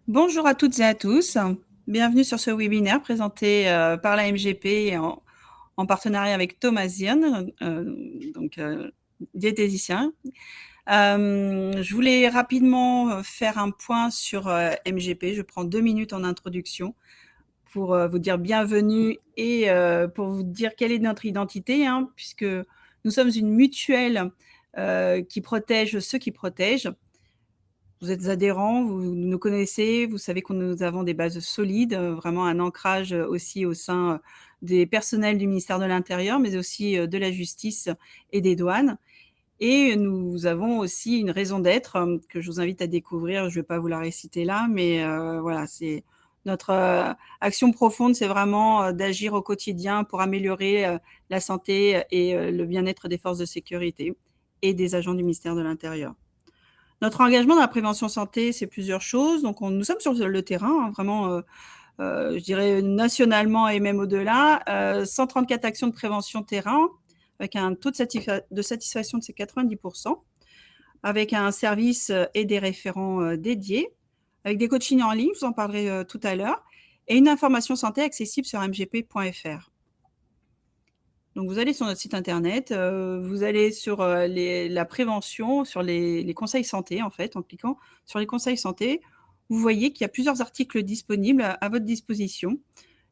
Bonjour à toutes et à tous. Bienvenue sur ce webinaire présenté par la MGP en partenariat avec Thomas Zirn, diététicien. Je voulais rapidement faire un point sur MGP. Je prends 2 minutes en introduction pour vous dire bienvenue et pour vous dire quelle est notre identité, hein, puisque nous sommes une mutuelle qui protège ceux qui protègent. Vous êtes adhérents, vous nous connaissez, vous savez que nous avons des bases solides, vraiment un ancrage aussi au sein des personnels du ministère de l'Intérieur, mais aussi de la justice et des douanes. Et nous avons aussi une raison d'être que je vous invite à découvrir. Je ne vais pas vous la réciter là, mais voilà, c'est notre action profonde, c'est vraiment d'agir au quotidien pour améliorer la santé et le bien-être des forces de sécurité et des agents du ministère de l'Intérieur. Notre engagement dans la prévention santé, c'est plusieurs choses. Donc, nous sommes sur le terrain, hein, vraiment, je dirais nationalement et même au-delà. 134 actions de prévention terrain, avec un taux de satisfaction de 90%, avec un service et des référents dédiés, avec des coachings en ligne, je vous en parlerai tout à l'heure, et une information santé accessible sur mgp.fr. Donc, vous allez sur notre site internet, vous allez sur la prévention, sur les conseils santé, en fait, en cliquant sur les conseils santé, vous voyez qu'il y a plusieurs articles disponibles à votre disposition.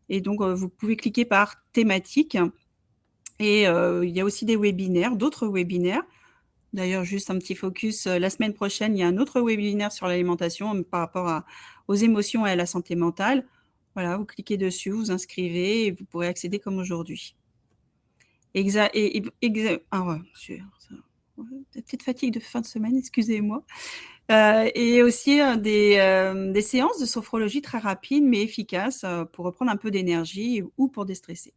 Et donc, vous pouvez cliquer par thématique. Et il y a aussi des webinaires, d'autres webinaires. D'ailleurs, juste un petit focus, la semaine prochaine, il y a un autre webinaire sur l'alimentation par rapport aux émotions et à la santé mentale. Voilà, vous cliquez dessus, vous inscrivez et vous pourrez accéder comme aujourd'hui. Ah ouais, petite fatigue de fin de semaine, excusez-moi. Et aussi des séances de sophrologie très rapides mais efficaces pour reprendre un peu d'énergie ou pour déstresser.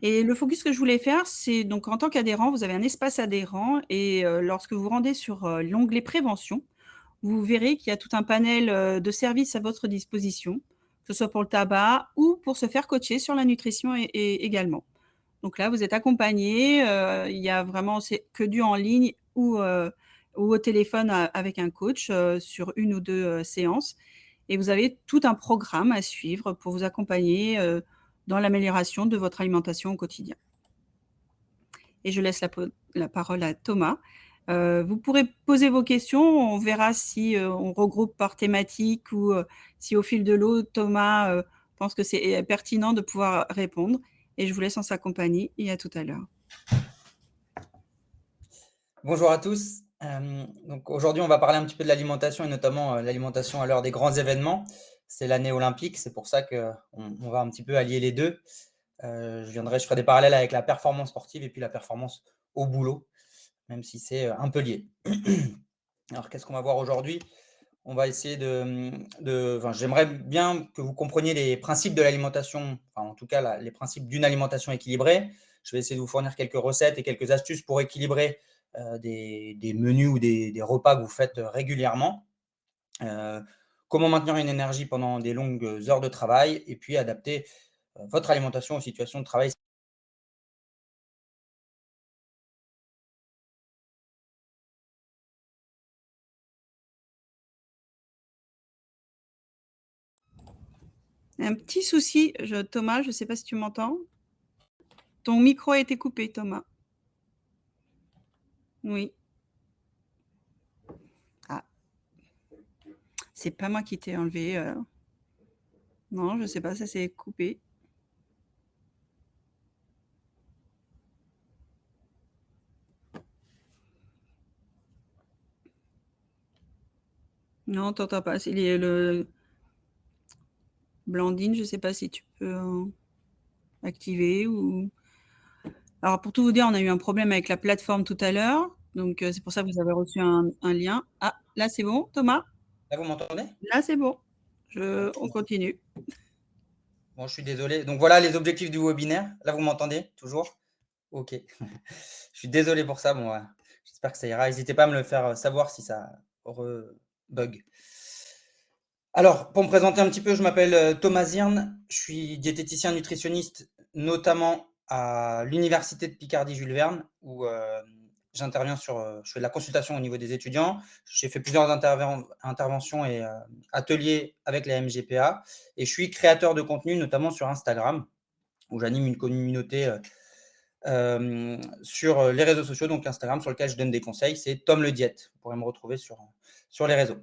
Et le focus que je voulais faire, c'est donc en tant qu'adhérent, vous avez un espace adhérent et lorsque vous vous rendez sur l'onglet prévention, vous verrez qu'il y a tout un panel de services à votre disposition, que ce soit pour le tabac ou pour se faire coacher sur la nutrition également. Donc là, vous êtes accompagné, il y a vraiment c'est que du en ligne ou au téléphone avec un coach sur 1 ou 2 séances et vous avez tout un programme à suivre pour vous accompagner dans l'amélioration de votre alimentation au quotidien. Et je laisse la parole à Thomas. Vous pourrez poser vos questions, on verra si on regroupe par thématique ou si au fil de l'eau, Thomas pense que c'est pertinent de pouvoir répondre. Et je vous laisse en sa compagnie et à tout à l'heure. Bonjour à tous. Donc aujourd'hui, on va parler un petit peu de l'alimentation et notamment l'alimentation à l'heure des grands événements. C'est l'année olympique, c'est pour ça qu'on va un petit peu allier les deux. Je ferai des parallèles avec la performance sportive et puis la performance au boulot, même si c'est un peu lié. Alors, qu'est-ce qu'on va voir aujourd'hui? On va essayer j'aimerais bien que vous compreniez les principes de l'alimentation, enfin en tout cas les principes d'une alimentation équilibrée. Je vais essayer de vous fournir quelques recettes et quelques astuces pour équilibrer des menus ou des repas que vous faites régulièrement. Comment maintenir une énergie pendant des longues heures de travail et puis adapter votre alimentation aux situations de travail. Un petit souci, Thomas, je ne sais pas si tu m'entends. Ton micro a été coupé, Thomas. Oui. Ah. C'est pas moi qui t'ai enlevé. Non, je ne sais pas, ça s'est coupé. Non, t'entends pas. C'est le Blandine, je ne sais pas si tu peux activer ou. Alors, pour tout vous dire, on a eu un problème avec la plateforme tout à l'heure. Donc, c'est pour ça que vous avez reçu un lien. Ah, là, c'est bon, Thomas? Là, vous m'entendez? Là, c'est bon. Bon, On continue. bon, je suis désolé. Donc voilà les objectifs du webinaire. Là, vous m'entendez toujours? Ok. Je suis désolé pour ça. Bon, j'espère que ça ira. N'hésitez pas à me le faire savoir si ça bug. Alors, pour me présenter un petit peu, je m'appelle Thomas Zirn. Je suis diététicien nutritionniste, notamment à l'Université de Picardie Jules Verne, où j'interviens je fais de la consultation au niveau des étudiants. J'ai fait plusieurs interventions et ateliers avec la MGPA et je suis créateur de contenu, notamment sur Instagram, où j'anime une communauté sur les réseaux sociaux, donc Instagram, sur lequel je donne des conseils. C'est Tom le Diète. Vous pourrez me retrouver sur les réseaux.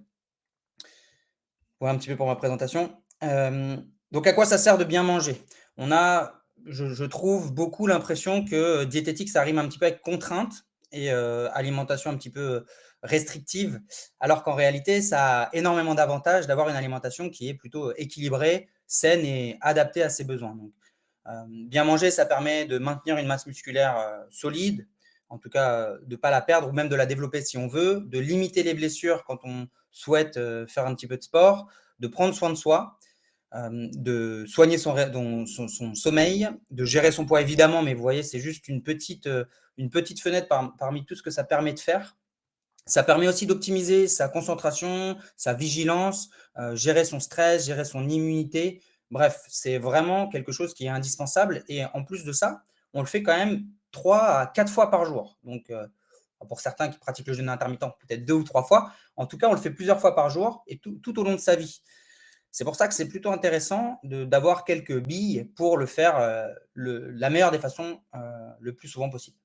Voilà un petit peu pour ma présentation. Donc, à quoi ça sert de bien manger? On a, je trouve, beaucoup l'impression que diététique, ça rime un petit peu avec contrainte et alimentation un petit peu restrictive, alors qu'en réalité, ça a énormément d'avantages d'avoir une alimentation qui est plutôt équilibrée, saine et adaptée à ses besoins. Donc, bien manger, ça permet de maintenir une masse musculaire solide, en tout cas de ne pas la perdre ou même de la développer si on veut, de limiter les blessures quand on souhaite faire un petit peu de sport, de prendre soin de soi, de soigner son sommeil, de gérer son poids évidemment, mais vous voyez, c'est juste une petite fenêtre parmi tout ce que ça permet de faire. Ça permet aussi d'optimiser sa concentration, sa vigilance, gérer son stress, gérer son immunité. Bref, c'est vraiment quelque chose qui est indispensable et en plus de ça, on le fait quand même 3 à 4 fois par jour. Donc, pour certains qui pratiquent le jeûne intermittent, peut-être 2 ou 3 fois. En tout cas, on le fait plusieurs fois par jour et tout au long de sa vie. C'est pour ça que c'est plutôt intéressant d'avoir quelques billes pour le faire la meilleure des façons, le plus souvent possible.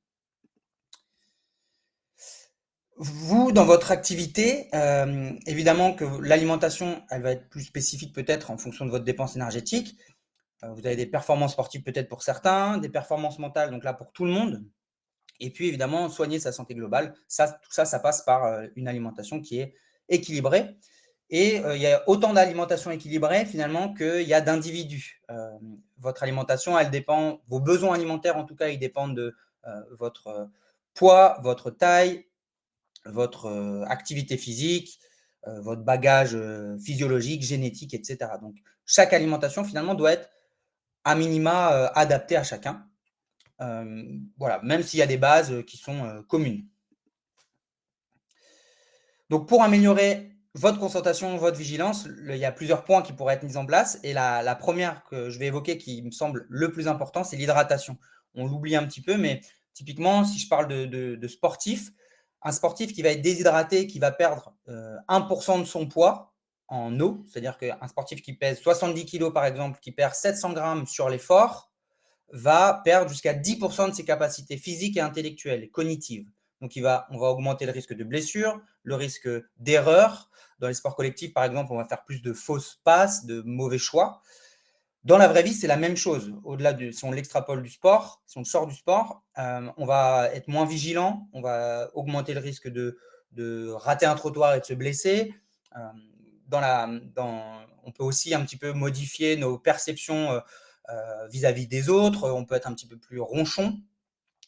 Vous, dans votre activité, évidemment que l'alimentation, elle va être plus spécifique peut-être en fonction de votre dépense énergétique. Vous avez des performances sportives peut-être pour certains, des performances mentales, donc là pour tout le monde. Et puis évidemment, soigner sa santé globale, tout ça, ça passe par une alimentation qui est équilibrée. Et il y a autant d'alimentation équilibrée finalement qu'il y a d'individus. Votre alimentation, elle dépend, vos besoins alimentaires en tout cas, ils dépendent de votre poids, votre taille, votre activité physique, votre bagage physiologique, génétique, etc. Donc, chaque alimentation, finalement, doit être à minima adaptée à chacun. Voilà, même s'il y a des bases qui sont communes. Donc, pour améliorer votre concentration, votre vigilance, il y a plusieurs points qui pourraient être mis en place. Et la première que je vais évoquer, qui me semble le plus important, c'est l'hydratation. On l'oublie un petit peu, mais typiquement, si je parle de sportifs, un sportif qui va être déshydraté, qui va perdre 1% de son poids en eau, c'est-à-dire qu'un sportif qui pèse 70 kg par exemple, qui perd 700 grammes sur l'effort, va perdre jusqu'à 10% de ses capacités physiques et intellectuelles et cognitives. Donc, on va augmenter le risque de blessure, le risque d'erreur. Dans les sports collectifs, par exemple, on va faire plus de fausses passes, de mauvais choix. Dans la vraie vie, c'est la même chose. Au-delà si on l'extrapole du sport, si on sort du sport, on va être moins vigilant, on va augmenter le risque de rater un trottoir et de se blesser. On peut aussi un petit peu modifier nos perceptions vis-à-vis des autres, on peut être un petit peu plus ronchon,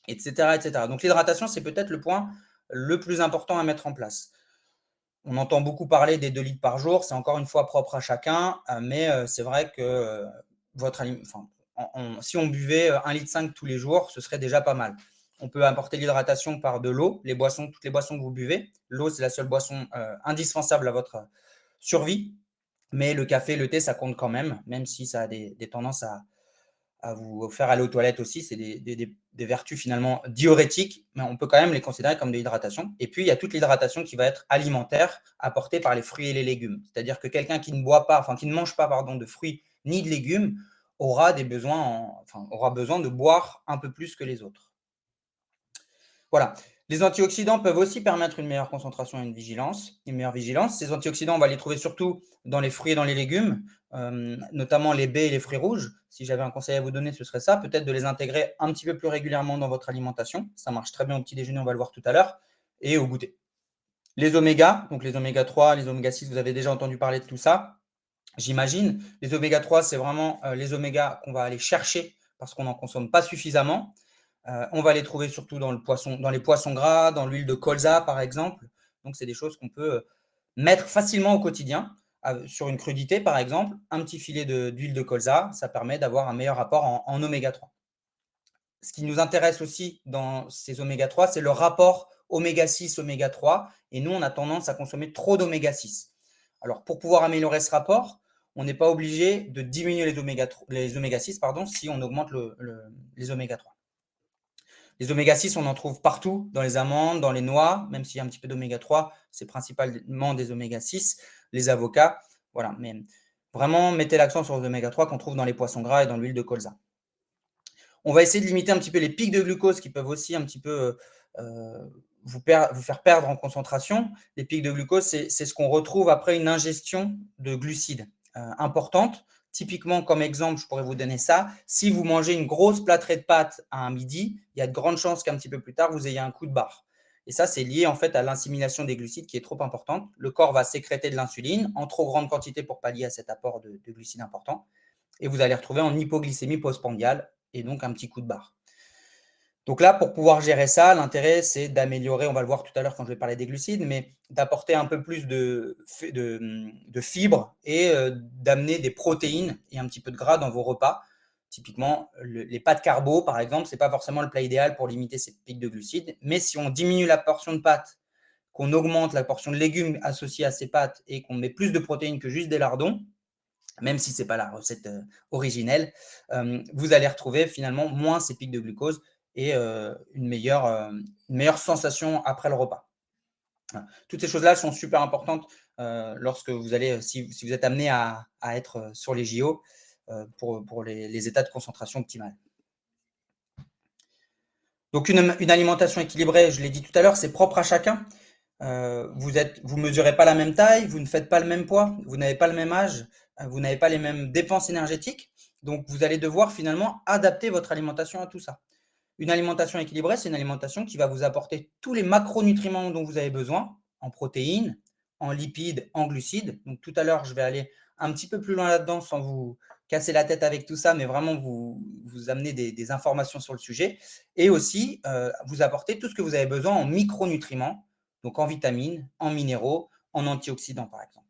etc. etc. Donc l'hydratation, c'est peut-être le point le plus important à mettre en place. On entend beaucoup parler des 2 litres par jour, c'est encore une fois propre à chacun, mais c'est vrai que si on buvait 1,5 litre tous les jours, ce serait déjà pas mal. On peut apporter l'hydratation par de l'eau, toutes les boissons que vous buvez. L'eau, c'est la seule boisson indispensable à votre survie, mais le café, le thé, ça compte quand même si ça a des tendances à vous faire aller aux toilettes aussi. C'est des vertus finalement diurétiques, mais on peut quand même les considérer comme de l'hydratation. Et puis, il y a toute l'hydratation qui va être alimentaire, apportée par les fruits et les légumes. C'est-à-dire que quelqu'un qui ne mange pas de fruits ni de légumes aura besoin de boire un peu plus que les autres. Voilà. Les antioxydants peuvent aussi permettre une meilleure concentration et une meilleure vigilance. Ces antioxydants, on va les trouver surtout dans les fruits et dans les légumes, notamment les baies et les fruits rouges. Si j'avais un conseil à vous donner, ce serait ça, peut-être de les intégrer un petit peu plus régulièrement dans votre alimentation. Ça marche très bien au petit déjeuner, on va le voir tout à l'heure, et au goûter. Les oméga, donc les oméga 3, les oméga 6, vous avez déjà entendu parler de tout ça, j'imagine. Les oméga 3, c'est vraiment les oméga qu'on va aller chercher parce qu'on n'en consomme pas suffisamment. On va les trouver surtout dans les poissons gras, dans l'huile de colza par exemple. Donc, c'est des choses qu'on peut mettre facilement au quotidien. Sur une crudité par exemple, un petit filet d'huile de colza, ça permet d'avoir un meilleur apport en oméga 3. Ce qui nous intéresse aussi dans ces oméga 3, c'est le rapport oméga 6, oméga 3. Et nous, on a tendance à consommer trop d'oméga 6. Alors, pour pouvoir améliorer ce rapport, on n'est pas obligé de diminuer les oméga 6 si on augmente les oméga 3. Les oméga-6, on en trouve partout, dans les amandes, dans les noix, même s'il y a un petit peu d'oméga-3, c'est principalement des oméga-6, les avocats, voilà. Mais vraiment, mettez l'accent sur les oméga-3 qu'on trouve dans les poissons gras et dans l'huile de colza. On va essayer de limiter un petit peu les pics de glucose qui peuvent aussi un petit peu vous faire perdre en concentration. Les pics de glucose, c'est ce qu'on retrouve après une ingestion de glucides importante. Typiquement, comme exemple, je pourrais vous donner ça. Si vous mangez une grosse plâtrée de pâtes à un midi, il y a de grandes chances qu'un petit peu plus tard, vous ayez un coup de barre. Et ça, c'est lié en fait à l'assimilation des glucides qui est trop importante. Le corps va sécréter de l'insuline en trop grande quantité pour pallier à cet apport de glucides important. Et vous allez retrouver en hypoglycémie postprandiale et donc un petit coup de barre. Donc là, pour pouvoir gérer ça, l'intérêt, c'est d'améliorer, on va le voir tout à l'heure quand je vais parler des glucides, mais d'apporter un peu plus de fibres et d'amener des protéines et un petit peu de gras dans vos repas. Typiquement, les pâtes carbo, par exemple, ce n'est pas forcément le plat idéal pour limiter ces pics de glucides, mais si on diminue la portion de pâtes, qu'on augmente la portion de légumes associée à ces pâtes et qu'on met plus de protéines que juste des lardons, même si ce n'est pas la recette originelle, vous allez retrouver finalement moins ces pics de glucose et une meilleure sensation après le repas. Voilà. Toutes ces choses-là sont super importantes lorsque vous allez, si vous êtes amené à être sur les JO pour les états de concentration optimales. Donc une alimentation équilibrée, je l'ai dit tout à l'heure, c'est propre à chacun. Vous ne mesurez pas la même taille, vous ne faites pas le même poids, vous n'avez pas le même âge, vous n'avez pas les mêmes dépenses énergétiques. Donc, vous allez devoir finalement adapter votre alimentation à tout ça. Une alimentation équilibrée, c'est une alimentation qui va vous apporter tous les macronutriments dont vous avez besoin, en protéines, en lipides, en glucides. Donc, tout à l'heure, je vais aller un petit peu plus loin là-dedans sans vous casser la tête avec tout ça, mais vraiment vous amener des informations sur le sujet. Et aussi, vous apporter tout ce que vous avez besoin en micronutriments, donc en vitamines, en minéraux, en antioxydants par exemple.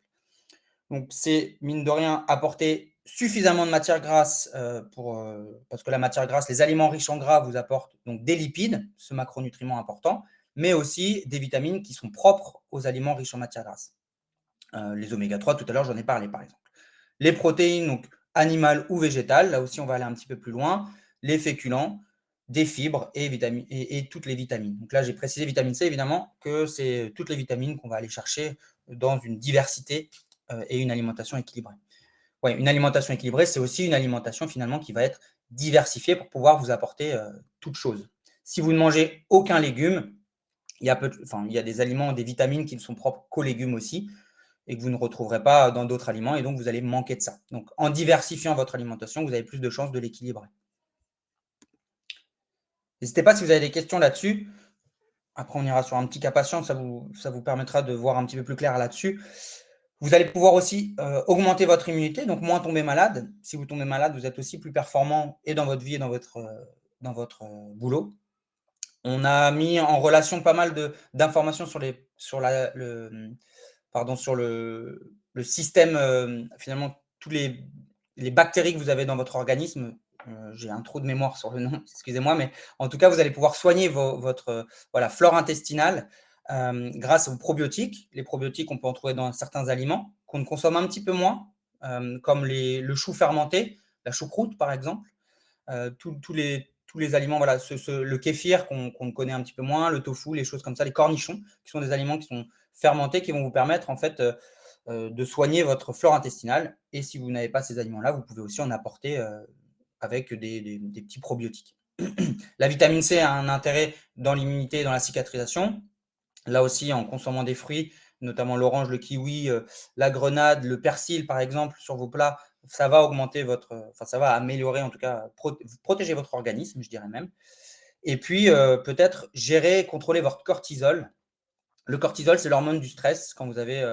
Donc c'est mine de rien apporter suffisamment de matière grasse parce que la matière grasse, les aliments riches en gras vous apportent donc des lipides, ce macronutriment important, mais aussi des vitamines qui sont propres aux aliments riches en matière grasse. Les oméga-3, tout à l'heure j'en ai parlé par exemple. Les protéines, donc animales ou végétales, là aussi on va aller un petit peu plus loin, les féculents, des fibres et toutes les vitamines. Donc là, j'ai précisé vitamine C, évidemment, que c'est toutes les vitamines qu'on va aller chercher dans une diversité et une alimentation équilibrée. Ouais, une alimentation équilibrée, c'est aussi une alimentation finalement qui va être diversifiée pour pouvoir vous apporter toutes choses. Si vous ne mangez aucun légume, il y a des aliments, des vitamines qui ne sont propres qu'aux légumes aussi et que vous ne retrouverez pas dans d'autres aliments et donc vous allez manquer de ça. Donc en diversifiant votre alimentation, vous avez plus de chances de l'équilibrer. N'hésitez pas si vous avez des questions là-dessus. Après, on ira sur un petit cas patient, ça vous permettra de voir un petit peu plus clair là-dessus. Vous allez pouvoir aussi augmenter votre immunité, donc moins tomber malade. Si vous tombez malade, vous êtes aussi plus performant et dans votre vie et dans votre boulot. On a mis en relation pas mal d'informations sur le système, finalement, tous les bactéries que vous avez dans votre organisme. J'ai un trou de mémoire sur le nom, excusez-moi, mais en tout cas, vous allez pouvoir soigner votre flore intestinale grâce aux probiotiques. Les probiotiques, on peut en trouver dans certains aliments qu'on consomme un petit peu moins, comme le chou fermenté, la choucroute par exemple. Tous les aliments, voilà, le kéfir qu'on connaît un petit peu moins, le tofu, les choses comme ça, les cornichons, qui sont des aliments qui sont fermentés, qui vont vous permettre en fait de soigner votre flore intestinale. Et si vous n'avez pas ces aliments-là, vous pouvez aussi en apporter avec des petits probiotiques. La vitamine C a un intérêt dans l'immunité et dans la cicatrisation. Là aussi, en consommant des fruits, notamment l'orange, le kiwi, la grenade, le persil par exemple sur vos plats, ça va augmenter ça va améliorer en tout cas, protéger votre organisme, je dirais même. Et puis peut-être gérer, contrôler votre cortisol. Le cortisol, c'est l'hormone du stress. Quand vous avez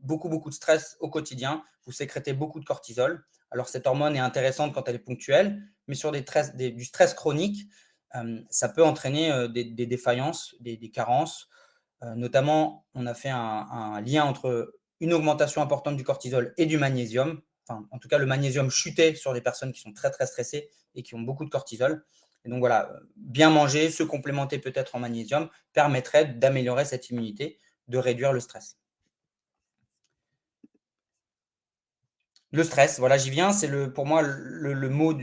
beaucoup de stress au quotidien, vous sécrétez beaucoup de cortisol. Alors cette hormone est intéressante quand elle est ponctuelle, mais sur du stress chronique, ça peut entraîner des défaillances, des carences. Notamment, on a fait un lien entre une augmentation importante du cortisol et du magnésium. Enfin, en tout cas, le magnésium chutait sur les personnes qui sont très, très stressées et qui ont beaucoup de cortisol. Et donc voilà, bien manger, se complémenter peut-être en magnésium permettrait d'améliorer cette immunité, de réduire le stress. Le stress, voilà, j'y viens. C'est pour moi le mot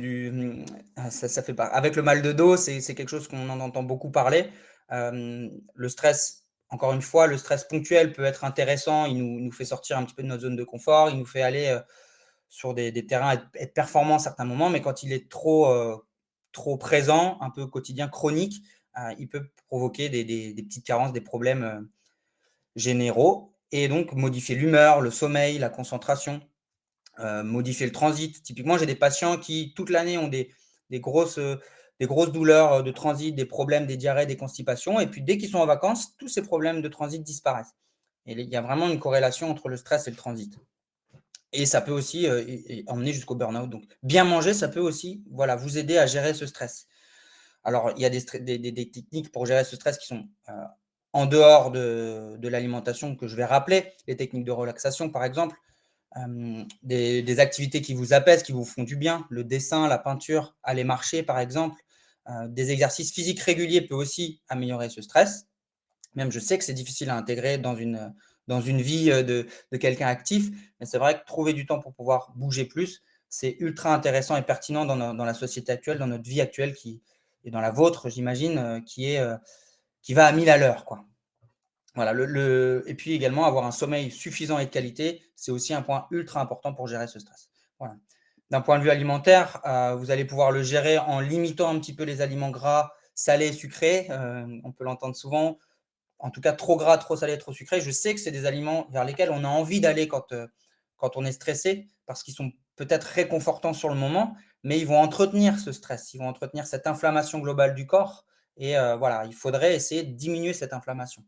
ça fait pas. Avec le mal de dos, c'est quelque chose qu'on en entend beaucoup parler. Le stress, encore une fois, le stress ponctuel peut être intéressant. Il nous fait sortir un petit peu de notre zone de confort. Il nous fait aller sur des terrains, être performant à certains moments. Mais quand il est trop présent, un peu quotidien, chronique, il peut provoquer des petites carences, des problèmes généraux. Et donc, modifier l'humeur, le sommeil, la concentration. Modifier le transit. Typiquement, j'ai des patients qui, toute l'année, ont des grosses, des grosses douleurs de transit, des problèmes, des diarrhées, des constipations. Et puis, dès qu'ils sont en vacances, tous ces problèmes de transit disparaissent. Et il y a vraiment une corrélation entre le stress et le transit. Et ça peut aussi emmener jusqu'au burn-out. Donc, bien manger, ça peut aussi voilà, vous aider à gérer ce stress. Alors, il y a des techniques pour gérer ce stress qui sont en dehors de l'alimentation que je vais rappeler. Les techniques de relaxation, par exemple. Des activités qui vous apaisent, qui vous font du bien, le dessin, la peinture, aller marcher par exemple. Des exercices physiques réguliers peut aussi améliorer ce stress. Même je sais que c'est difficile à intégrer dans une vie de quelqu'un actif, mais c'est vrai que trouver du temps pour pouvoir bouger plus, c'est ultra intéressant et pertinent dans la société actuelle, dans notre vie actuelle et dans la vôtre, j'imagine, qui va à 1000 à l'heure, quoi. Voilà, et puis également avoir un sommeil suffisant et de qualité, c'est aussi un point ultra important pour gérer ce stress. Voilà. D'un point de vue alimentaire, vous allez pouvoir le gérer en limitant un petit peu les aliments gras, salés, sucrés. On peut l'entendre souvent, en tout cas trop gras, trop salé, trop sucré. Je sais que c'est des aliments vers lesquels on a envie d'aller quand on est stressé, parce qu'ils sont peut-être réconfortants sur le moment, mais ils vont entretenir ce stress, ils vont entretenir cette inflammation globale du corps. Et voilà, il faudrait essayer de diminuer cette inflammation.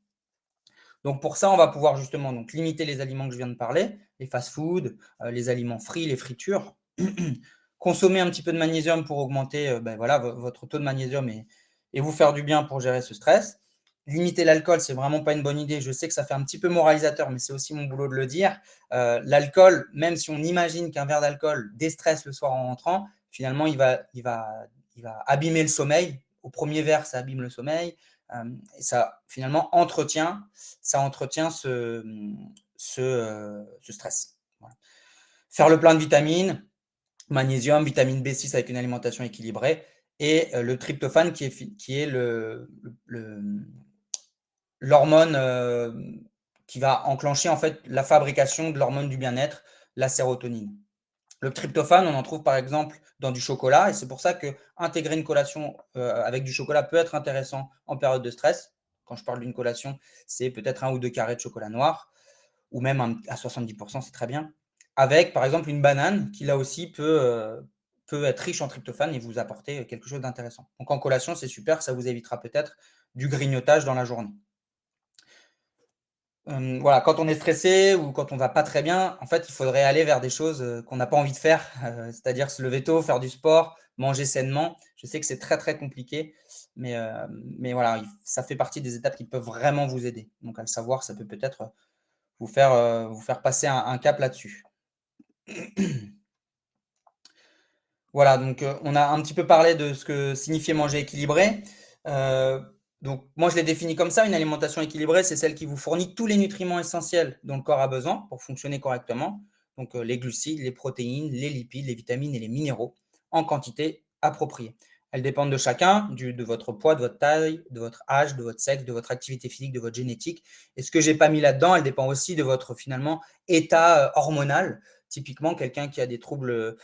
Donc pour ça, on va pouvoir justement donc limiter les aliments que je viens de parler, les fast-foods, les aliments frits, les fritures. Consommer un petit peu de magnésium pour augmenter voilà, votre taux de magnésium et vous faire du bien pour gérer ce stress. Limiter l'alcool, c'est vraiment pas une bonne idée. Je sais que ça fait un petit peu moralisateur, mais c'est aussi mon boulot de le dire. L'alcool, même si on imagine qu'un verre d'alcool déstresse le soir en rentrant, finalement, il va abîmer le sommeil. Au premier verre, ça abîme le sommeil. Et ça, finalement, entretient ce stress. Voilà. Faire le plein de vitamines, magnésium, vitamine B6 avec une alimentation équilibrée et le tryptophane qui est l'hormone qui va enclencher en fait la fabrication de l'hormone du bien-être, la sérotonine. Le tryptophane, on en trouve par exemple dans du chocolat et c'est pour ça que intégrer une collation avec du chocolat peut être intéressant en période de stress. Quand je parle d'une collation, c'est peut-être 1 ou 2 carrés de chocolat noir ou même à 70%, c'est très bien. Avec par exemple une banane qui là aussi peut être riche en tryptophane et vous apporter quelque chose d'intéressant. Donc en collation, c'est super, ça vous évitera peut-être du grignotage dans la journée. Voilà, quand on est stressé ou quand on va pas très bien, en fait, il faudrait aller vers des choses qu'on n'a pas envie de faire, c'est-à-dire se lever tôt, faire du sport, manger sainement. Je sais que c'est très, très compliqué, mais voilà, ça fait partie des étapes qui peuvent vraiment vous aider. Donc à le savoir, ça peut peut-être vous faire passer un cap là-dessus. Voilà, donc on a un petit peu parlé de ce que signifiait manger équilibré. Donc moi, je l'ai défini comme ça, une alimentation équilibrée, c'est celle qui vous fournit tous les nutriments essentiels dont le corps a besoin pour fonctionner correctement. Donc les glucides, les protéines, les lipides, les vitamines et les minéraux en quantité appropriée. Elles dépendent de chacun, de votre poids, de votre taille, de votre âge, de votre sexe, de votre activité physique, de votre génétique. Et ce que j'ai pas mis là-dedans, elle dépend aussi de votre finalement état hormonal. Typiquement, quelqu'un qui a des troubles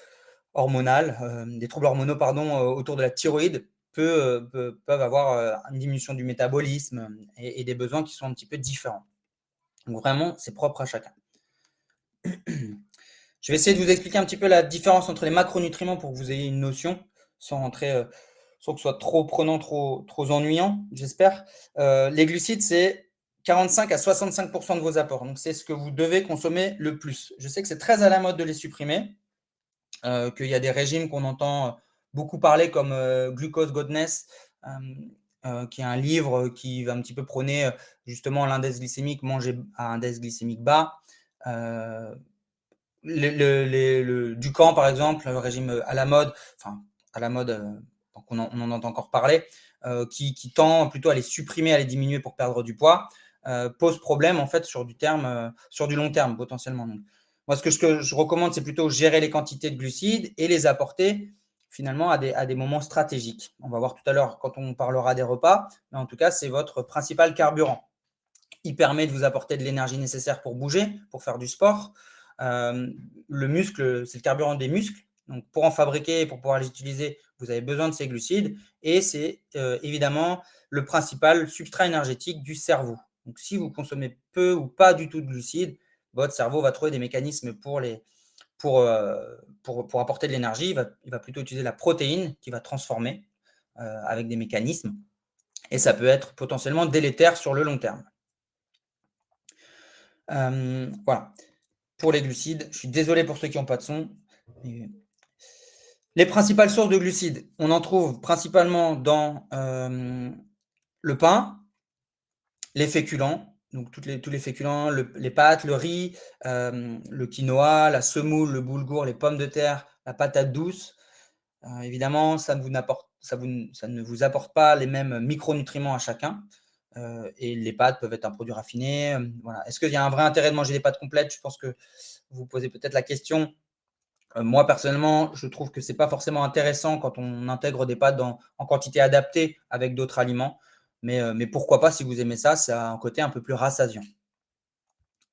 des troubles hormonaux pardon, autour de la thyroïde peuvent avoir une diminution du métabolisme et des besoins qui sont un petit peu différents. Donc vraiment, c'est propre à chacun. Je vais essayer de vous expliquer un petit peu la différence entre les macronutriments pour que vous ayez une notion, sans rentrer, sans que ce soit trop prenant, trop ennuyant, j'espère. Les glucides, c'est 45 à 65% de vos apports. Donc c'est ce que vous devez consommer le plus. Je sais que c'est très à la mode de les supprimer. Qu'il y a des régimes qu'on entend beaucoup parler comme Glucose Godness, qui est un livre qui va un petit peu prôner justement l'index glycémique, manger à index glycémique bas. Ducan, par exemple, le régime à la mode, donc on en entend encore parler, qui tend plutôt à les supprimer, à les diminuer pour perdre du poids, pose problème en fait sur du long terme potentiellement. Donc, Moi, ce que je recommande, c'est plutôt gérer les quantités de glucides et les apporter finalement à des moments stratégiques. On va voir tout à l'heure quand on parlera des repas, mais en tout cas, c'est votre principal carburant. Il permet de vous apporter de l'énergie nécessaire pour bouger, pour faire du sport. Le muscle, c'est le carburant des muscles. Donc, pour en fabriquer et pour pouvoir les utiliser, vous avez besoin de ces glucides. Et c'est évidemment le principal substrat énergétique du cerveau. Donc, si vous consommez peu ou pas du tout de glucides, votre cerveau va trouver des mécanismes pour apporter de l'énergie. Il va plutôt utiliser la protéine qui va transformer avec des mécanismes. Et ça peut être potentiellement délétère sur le long terme. Voilà. Pour les glucides, je suis désolé pour ceux qui n'ont pas de son. Les principales sources de glucides, on en trouve principalement dans le pain, les féculents, donc tous les féculents, les pâtes, le riz, le quinoa, la semoule, le boulgour, les pommes de terre, la patate douce. Évidemment, ça ne vous apporte pas les mêmes micronutriments à chacun. Et les pâtes peuvent être un produit raffiné. Voilà. Est-ce qu'il y a un vrai intérêt de manger des pâtes complètes? Je pense que vous vous posez peut-être la question. Moi, personnellement, je trouve que ce n'est pas forcément intéressant quand on intègre des pâtes en quantité adaptée avec d'autres aliments. Mais pourquoi pas, si vous aimez ça, ça a un côté un peu plus rassasiant.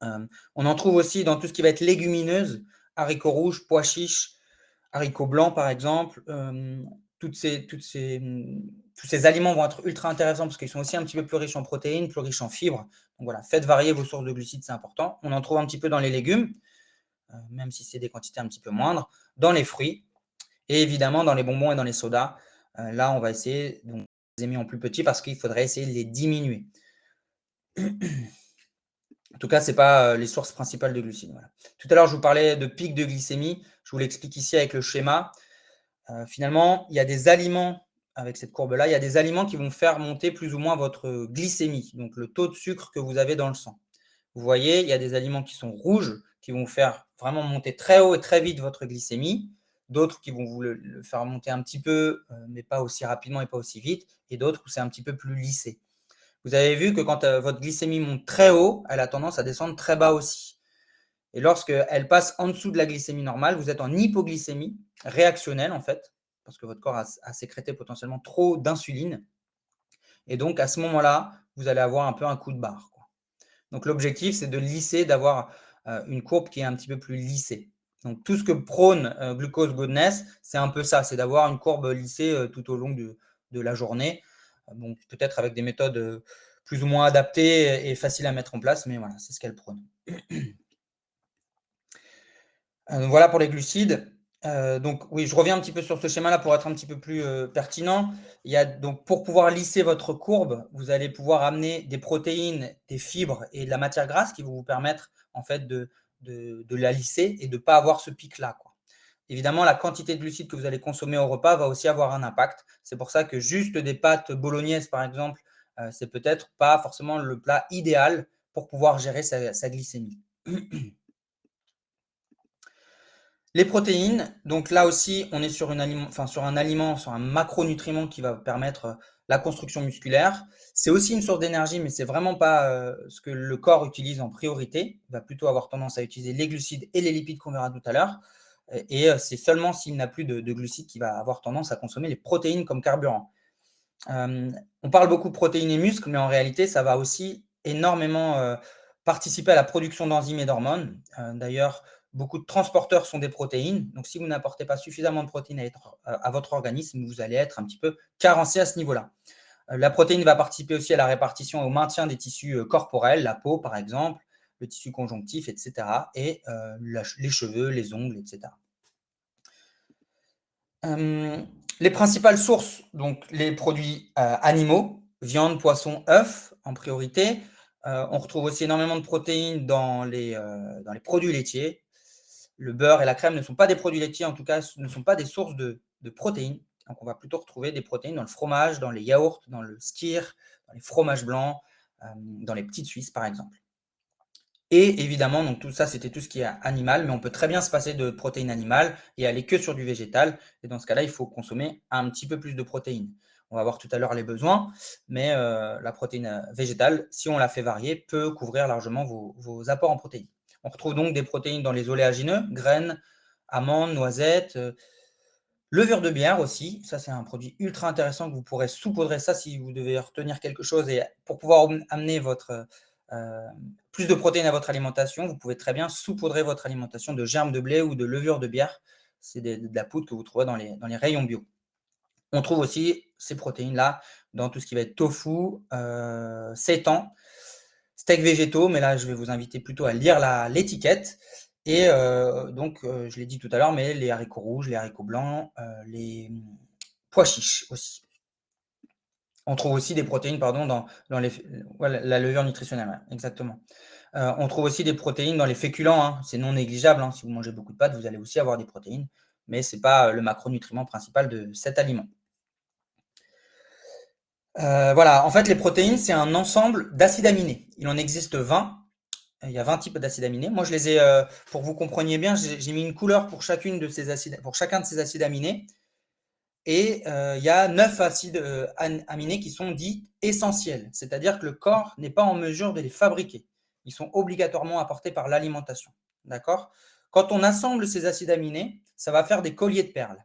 On en trouve aussi dans tout ce qui va être légumineuse, haricots rouges, pois chiches, haricots blancs par exemple. Tous ces aliments vont être ultra intéressants parce qu'ils sont aussi un petit peu plus riches en protéines, plus riches en fibres. Donc voilà, faites varier vos sources de glucides, c'est important. On en trouve un petit peu dans les légumes, même si c'est des quantités un petit peu moindres, dans les fruits et évidemment dans les bonbons et dans les sodas. Là, on va essayer de les mis en plus petit parce qu'il faudrait essayer de les diminuer. En tout cas, ce n'est pas les sources principales de glucides. Voilà. Tout à l'heure, je vous parlais de pic de glycémie. Je vous l'explique ici avec le schéma. Finalement, il y a des aliments, avec cette courbe-là, il y a des aliments qui vont faire monter plus ou moins votre glycémie, donc le taux de sucre que vous avez dans le sang. Vous voyez, il y a des aliments qui sont rouges, qui vont faire vraiment monter très haut et très vite votre glycémie, d'autres qui vont vous le faire monter un petit peu, mais pas aussi rapidement et pas aussi vite, et d'autres où c'est un petit peu plus lissé. Vous avez vu que quand votre glycémie monte très haut, elle a tendance à descendre très bas aussi. Et lorsqu'elle passe en dessous de la glycémie normale, vous êtes en hypoglycémie réactionnelle en fait, parce que votre corps a sécrété potentiellement trop d'insuline. Et donc à ce moment-là, vous allez avoir un peu un coup de barre, quoi. Donc l'objectif, c'est de lisser, d'avoir une courbe qui est un petit peu plus lissée. Donc tout ce que prône Glucose Goodness, c'est un peu ça, c'est d'avoir une courbe lissée tout au long de la journée. Donc peut-être avec des méthodes plus ou moins adaptées et faciles à mettre en place, mais voilà, c'est ce qu'elle prône. Voilà pour les glucides. Donc oui, je reviens un petit peu sur ce schéma-là pour être un petit peu plus pertinent. Donc pour pouvoir lisser votre courbe, vous allez pouvoir amener des protéines, des fibres et de la matière grasse qui vont vous permettre en fait de la lisser et de ne pas avoir ce pic-là, quoi. Évidemment, la quantité de glucides que vous allez consommer au repas va aussi avoir un impact. C'est pour ça que juste des pâtes bolognaises, par exemple, c'est peut-être pas forcément le plat idéal pour pouvoir gérer sa glycémie. Les protéines, donc là aussi, on est sur un aliment, sur un macronutriment qui va permettre la construction musculaire. C'est aussi une source d'énergie, mais c'est vraiment pas ce que le corps utilise en priorité. Il va plutôt avoir tendance à utiliser les glucides et les lipides qu'on verra tout à l'heure. Et c'est seulement s'il n'a plus de glucides qu'il va avoir tendance à consommer les protéines comme carburant. On parle beaucoup de protéines et muscles, mais en réalité, ça va aussi énormément participer à la production d'enzymes et d'hormones. D'ailleurs, beaucoup de transporteurs sont des protéines. Donc, si vous n'apportez pas suffisamment de protéines à votre organisme, vous allez être un petit peu carencé à ce niveau-là. La protéine va participer aussi à la répartition et au maintien des tissus corporels, la peau par exemple, le tissu conjonctif, etc. Et les cheveux, les ongles, etc. Les principales sources, donc les produits animaux, viande, poisson, œufs en priorité. On retrouve aussi énormément de protéines dans les produits laitiers. Le beurre et la crème ne sont pas des produits laitiers, en tout cas, ne sont pas des sources de protéines. Donc, on va plutôt retrouver des protéines dans le fromage, dans les yaourts, dans le skyr, dans les fromages blancs, dans les petites Suisses, par exemple. Et évidemment, donc tout ça, c'était tout ce qui est animal, mais on peut très bien se passer de protéines animales et aller que sur du végétal. Et dans ce cas-là, il faut consommer un petit peu plus de protéines. On va voir tout à l'heure les besoins, mais la protéine végétale, si on la fait varier, peut couvrir largement vos apports en protéines. On retrouve donc des protéines dans les oléagineux, graines, amandes, noisettes, levure de bière aussi. Ça, c'est un produit ultra intéressant que vous pourrez saupoudrer ça si vous devez retenir quelque chose. Et pour pouvoir amener plus de protéines à votre alimentation, vous pouvez très bien saupoudrer votre alimentation de germes de blé ou de levure de bière. C'est de la poudre que vous trouverez dans les rayons bio. On trouve aussi ces protéines-là dans tout ce qui va être tofu, seitan, steaks végétaux, mais là, je vais vous inviter plutôt à lire l'étiquette. Et je l'ai dit tout à l'heure, mais les haricots rouges, les haricots blancs, les pois chiches aussi. On trouve aussi des protéines, pardon, dans la levure nutritionnelle, ouais, exactement. On trouve aussi des protéines dans les féculents, hein, c'est non négligeable. Hein, si vous mangez beaucoup de pâtes, vous allez aussi avoir des protéines, mais ce n'est pas le macronutriment principal de cet aliment. Voilà, en fait, les protéines, c'est un ensemble d'acides aminés. Il en existe 20. Il y a 20 types d'acides aminés. Moi, je les ai, pour que vous compreniez bien, j'ai mis une couleur pour chacun de ces acides aminés. Et il y a 9 acides aminés qui sont dits essentiels. C'est-à-dire que le corps n'est pas en mesure de les fabriquer. Ils sont obligatoirement apportés par l'alimentation. D'accord ? Quand on assemble ces acides aminés, ça va faire des colliers de perles.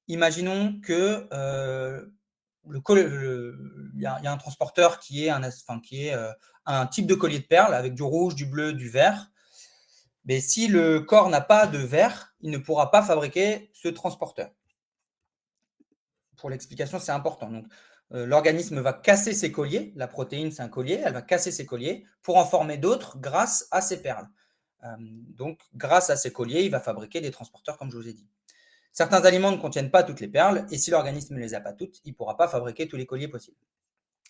Imaginons que il y a un transporteur qui est un type de collier de perles avec du rouge, du bleu, du vert. Mais si le corps n'a pas de vert, il ne pourra pas fabriquer ce transporteur. Pour l'explication, c'est important. Donc, l'organisme va casser ses colliers. La protéine, c'est un collier. Elle va casser ses colliers pour en former d'autres grâce à ces perles. Donc, grâce à ces colliers, il va fabriquer des transporteurs, comme je vous ai dit. Certains aliments ne contiennent pas toutes les perles, et si l'organisme ne les a pas toutes, il ne pourra pas fabriquer tous les colliers possibles.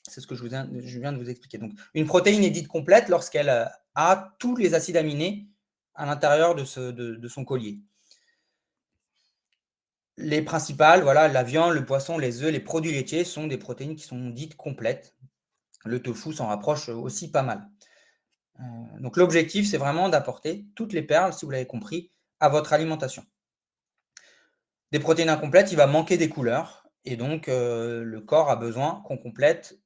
C'est ce que je viens de vous expliquer. Donc, une protéine est dite complète lorsqu'elle a tous les acides aminés à l'intérieur de son collier. Les principales, voilà, la viande, le poisson, les œufs, les produits laitiers sont des protéines qui sont dites complètes. Le tofu s'en rapproche aussi pas mal. Donc, l'objectif, c'est vraiment d'apporter toutes les perles, si vous l'avez compris, à votre alimentation. Des protéines incomplètes, il va manquer des couleurs. Et donc, le corps a besoin qu'on complète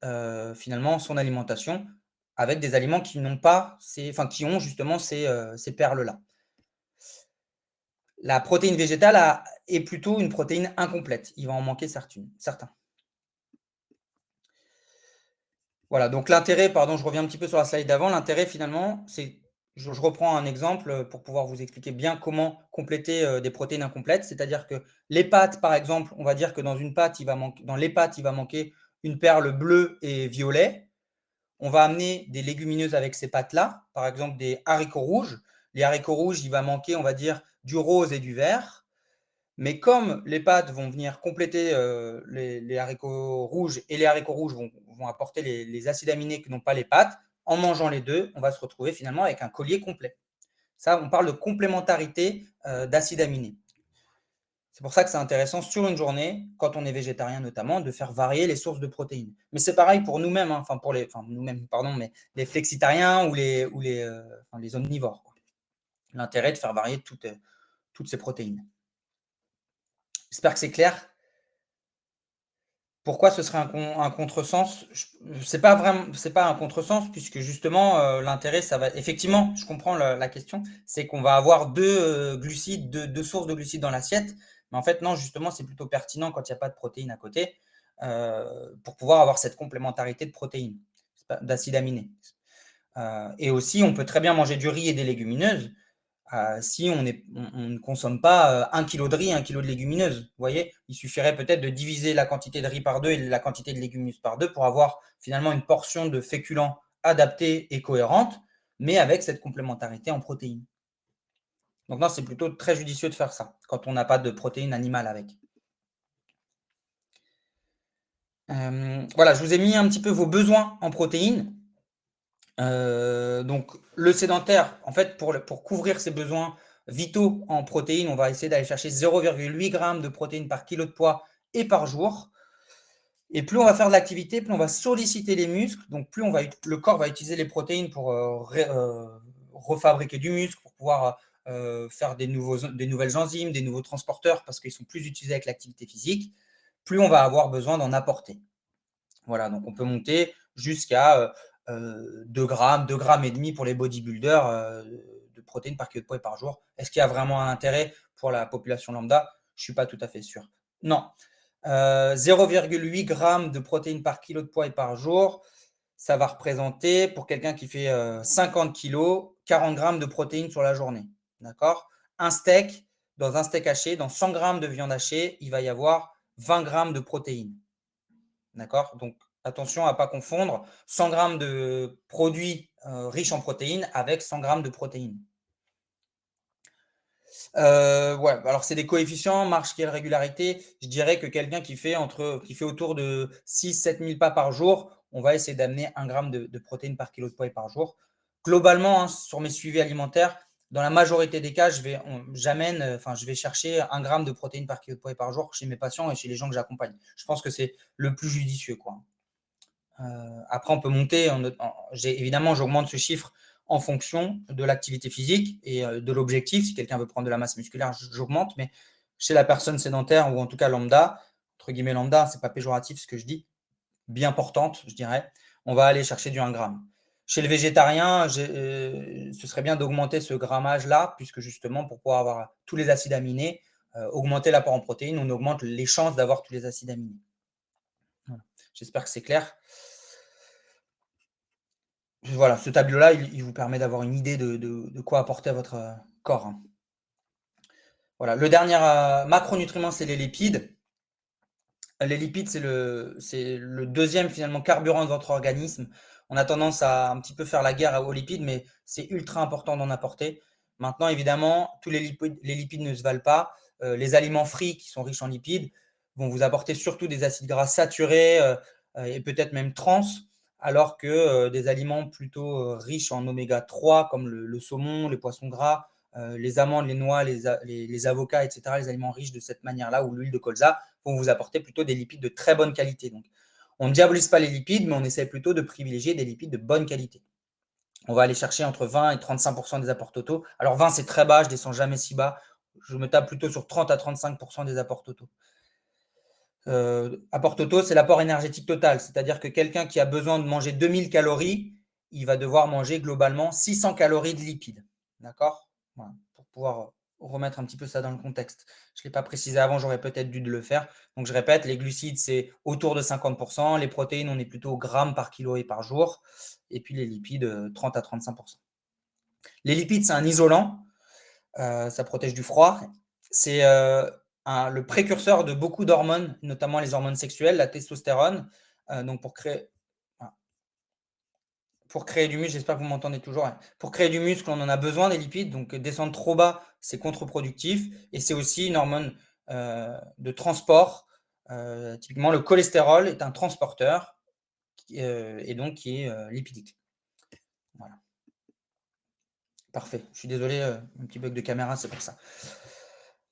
finalement son alimentation avec des aliments qui qui ont justement ces perles-là. La protéine végétale est plutôt une protéine incomplète. Il va en manquer certains. Voilà, donc l'intérêt, pardon, je reviens un petit peu sur la slide d'avant. L'intérêt finalement, c'est, je reprends un exemple pour pouvoir vous expliquer bien comment compléter des protéines incomplètes. C'est-à-dire que les pâtes, par exemple, on va dire que dans les pâtes, il va manquer une perle bleue et violet. On va amener des légumineuses avec ces pâtes-là, par exemple des haricots rouges. Les haricots rouges, il va manquer, on va dire, du rose et du vert. Mais comme les pâtes vont venir compléter les haricots rouges, et les haricots rouges vont apporter les acides aminés que n'ont pas les pâtes, en mangeant les deux, on va se retrouver finalement avec un collier complet. Ça, on parle de complémentarité d'acides aminés. C'est pour ça que c'est intéressant sur une journée, quand on est végétarien notamment, de faire varier les sources de protéines. Mais c'est pareil pour nous-mêmes, hein, mais les flexitariens ou les omnivores. L'intérêt de faire varier toutes ces protéines. J'espère que c'est clair. Pourquoi ce serait un contresens? C'est pas un contresens, puisque justement, l'intérêt, ça va… Effectivement, je comprends la question, c'est qu'on va avoir deux sources de glucides dans l'assiette, mais en fait, non, justement, c'est plutôt pertinent quand il n'y a pas de protéines à côté, pour pouvoir avoir cette complémentarité de protéines, d'acides aminés. Et aussi, on peut très bien manger du riz et des légumineuses, si on ne consomme pas 1 kg de riz, 1 kg de légumineuses. Vous voyez, il suffirait peut-être de diviser la quantité de riz par 2 et la quantité de légumineuses par 2 pour avoir finalement une portion de féculents adaptée et cohérente, mais avec cette complémentarité en protéines. Donc non, c'est plutôt très judicieux de faire ça, quand on n'a pas de protéines animales avec. Voilà, je vous ai mis un petit peu vos besoins en protéines. Donc le sédentaire, en fait, pour couvrir ses besoins vitaux en protéines, on va essayer d'aller chercher 0,8 g de protéines par kilo de poids et par jour. Et plus on va faire de l'activité, plus on va solliciter les muscles, donc plus le corps va utiliser les protéines pour refabriquer du muscle, pour pouvoir faire des nouvelles enzymes, des nouveaux transporteurs, parce qu'ils sont plus utilisés avec l'activité physique, plus on va avoir besoin d'en apporter. Voilà, donc on peut monter jusqu'à 2 grammes, 2,5 grammes pour les bodybuilders protéines par kilo de poids par jour. Est-ce qu'il y a vraiment un intérêt pour la population lambda? Je ne suis pas tout à fait sûr. Non. 0,8 g de protéines par kilo de poids et par jour, ça va représenter, pour quelqu'un qui fait 50 kg, 40 g de protéines sur la journée. D'accord? Un steak, dans un steak haché, dans 100 g de viande hachée, il va y avoir 20 g de protéines. D'accord? Donc, attention à ne pas confondre 100 g de produits riches en protéines avec 100 g de protéines. Ouais, alors c'est des coefficients, marche, scale, régularité. Je dirais que quelqu'un qui fait autour de 6-7 000 pas par jour, on va essayer d'amener 1 gramme de protéines par kilo de poids par jour. Globalement, hein, sur mes suivis alimentaires, dans la majorité des cas, je vais chercher 1 gramme de protéines par kilo de poids par jour chez mes patients et chez les gens que j'accompagne. Je pense que c'est le plus judicieux, quoi. Après, on peut monter. Évidemment, j'augmente ce chiffre en fonction de l'activité physique et de l'objectif. Si quelqu'un veut prendre de la masse musculaire, j'augmente. Mais chez la personne sédentaire ou en tout cas lambda, entre guillemets lambda, c'est pas péjoratif ce que je dis, bien portante, je dirais, on va aller chercher du 1 gramme. Chez le végétarien, ce serait bien d'augmenter ce grammage-là, puisque justement, pour pouvoir avoir tous les acides aminés, augmenter l'apport en protéines, on augmente les chances d'avoir tous les acides aminés. Voilà. J'espère que c'est clair. Voilà, ce tableau-là, il vous permet d'avoir une idée de quoi apporter à votre corps, hein. Voilà, le dernier macronutriment, c'est les lipides. Les lipides, c'est le deuxième finalement carburant de votre organisme. On a tendance à un petit peu faire la guerre aux lipides, mais c'est ultra important d'en apporter. Maintenant, évidemment, tous les lipides ne se valent pas. Les aliments frits qui sont riches en lipides vont vous apporter surtout des acides gras saturés et peut-être même trans, alors que des aliments plutôt riches en oméga 3 comme le saumon, les poissons gras, les amandes, les noix, les avocats, etc., les aliments riches de cette manière-là, ou l'huile de colza, vont vous apporter plutôt des lipides de très bonne qualité. Donc, on ne diabolise pas les lipides, mais on essaie plutôt de privilégier des lipides de bonne qualité. On va aller chercher entre 20 et 35% des apports totaux. Alors 20, c'est très bas, je ne descends jamais si bas. Je me tape plutôt sur 30 à 35% des apports totaux. Apport totaux, c'est l'apport énergétique total. C'est-à-dire que quelqu'un qui a besoin de manger 2000 calories, il va devoir manger globalement 600 calories de lipides. D'accord? Voilà, pour pouvoir remettre un petit peu ça dans le contexte. Je ne l'ai pas précisé avant, j'aurais peut-être dû le faire. Donc, je répète, les glucides, c'est autour de 50%. Les protéines, on est plutôt au gramme par kilo et par jour. Et puis, les lipides, 30 à 35%. Les lipides, c'est un isolant. Ça protège du froid. C'est le précurseur de beaucoup d'hormones, notamment les hormones sexuelles, la testostérone. Donc, pour créer du muscle, j'espère que vous m'entendez toujours. Ouais. Pour créer du muscle, on en a besoin des lipides. Donc, descendre trop bas, c'est contre-productif. Et c'est aussi une hormone de transport. Typiquement, le cholestérol est un transporteur et donc qui est lipidique. Voilà. Parfait. Je suis désolé, un petit bug de caméra, c'est pour ça.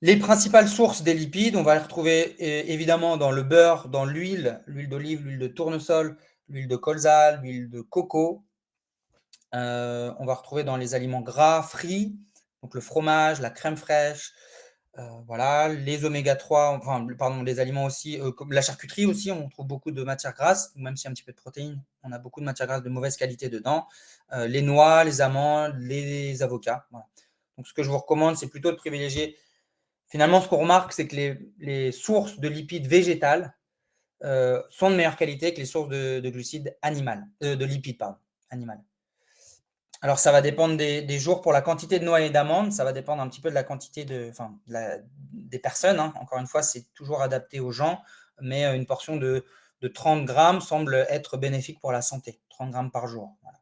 Les principales sources des lipides, on va les retrouver évidemment dans le beurre, dans l'huile d'olive, l'huile de tournesol, l'huile de colza, l'huile de coco. On va retrouver dans les aliments gras frits, donc le fromage, la crème fraîche, voilà, les oméga 3, les aliments aussi, comme la charcuterie aussi, on trouve beaucoup de matières grasses, même s'il y a un petit peu de protéines, on a beaucoup de matières grasses de mauvaise qualité dedans. Les noix, les amandes, les avocats. Voilà. Donc ce que je vous recommande, c'est plutôt de privilégier. Finalement, ce qu'on remarque, c'est que les sources de lipides végétales sont de meilleure qualité que les sources de glucides de lipides animales. Alors, ça va dépendre des jours pour la quantité de noix et d'amandes. Ça va dépendre un petit peu de la quantité des personnes, hein. Encore une fois, c'est toujours adapté aux gens, mais une portion de 30 grammes semble être bénéfique pour la santé. 30 grammes par jour. Voilà.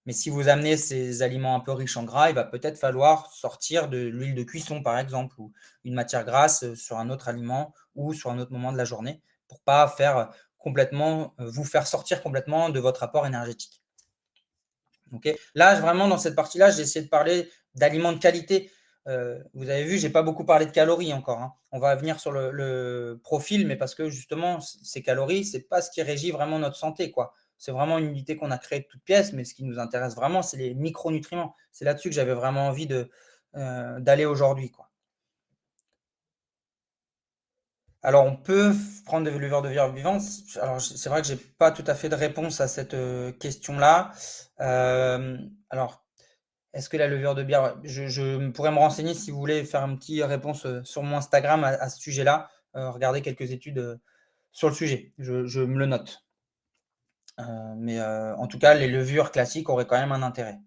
Mais si vous amenez ces aliments un peu riches en gras, il va peut-être falloir sortir de l'huile de cuisson, par exemple, ou une matière grasse sur un autre aliment ou sur un autre moment de la journée pour ne pas vous faire sortir complètement de votre apport énergétique. Okay. Là, vraiment, dans cette partie-là, j'ai essayé de parler d'aliments de qualité. Vous avez vu, je n'ai pas beaucoup parlé de calories encore, hein. On va venir sur le profil, mais parce que justement, ces calories, ce n'est pas ce qui régit vraiment notre santé, quoi. C'est vraiment une unité qu'on a créée de toutes pièces, mais ce qui nous intéresse vraiment, c'est les micronutriments. C'est là-dessus que j'avais vraiment envie d'aller aujourd'hui, quoi. Alors, on peut prendre des levures de viande vivante. Alors, c'est vrai que je n'ai pas tout à fait de réponse à cette question-là. Alors, Est-ce que la levure de bière, ouais, je pourrais me renseigner si vous voulez faire une petite réponse sur mon Instagram à ce sujet-là. Regardez quelques études sur le sujet. Je me le note. Mais en tout cas, les levures classiques auraient quand même un intérêt.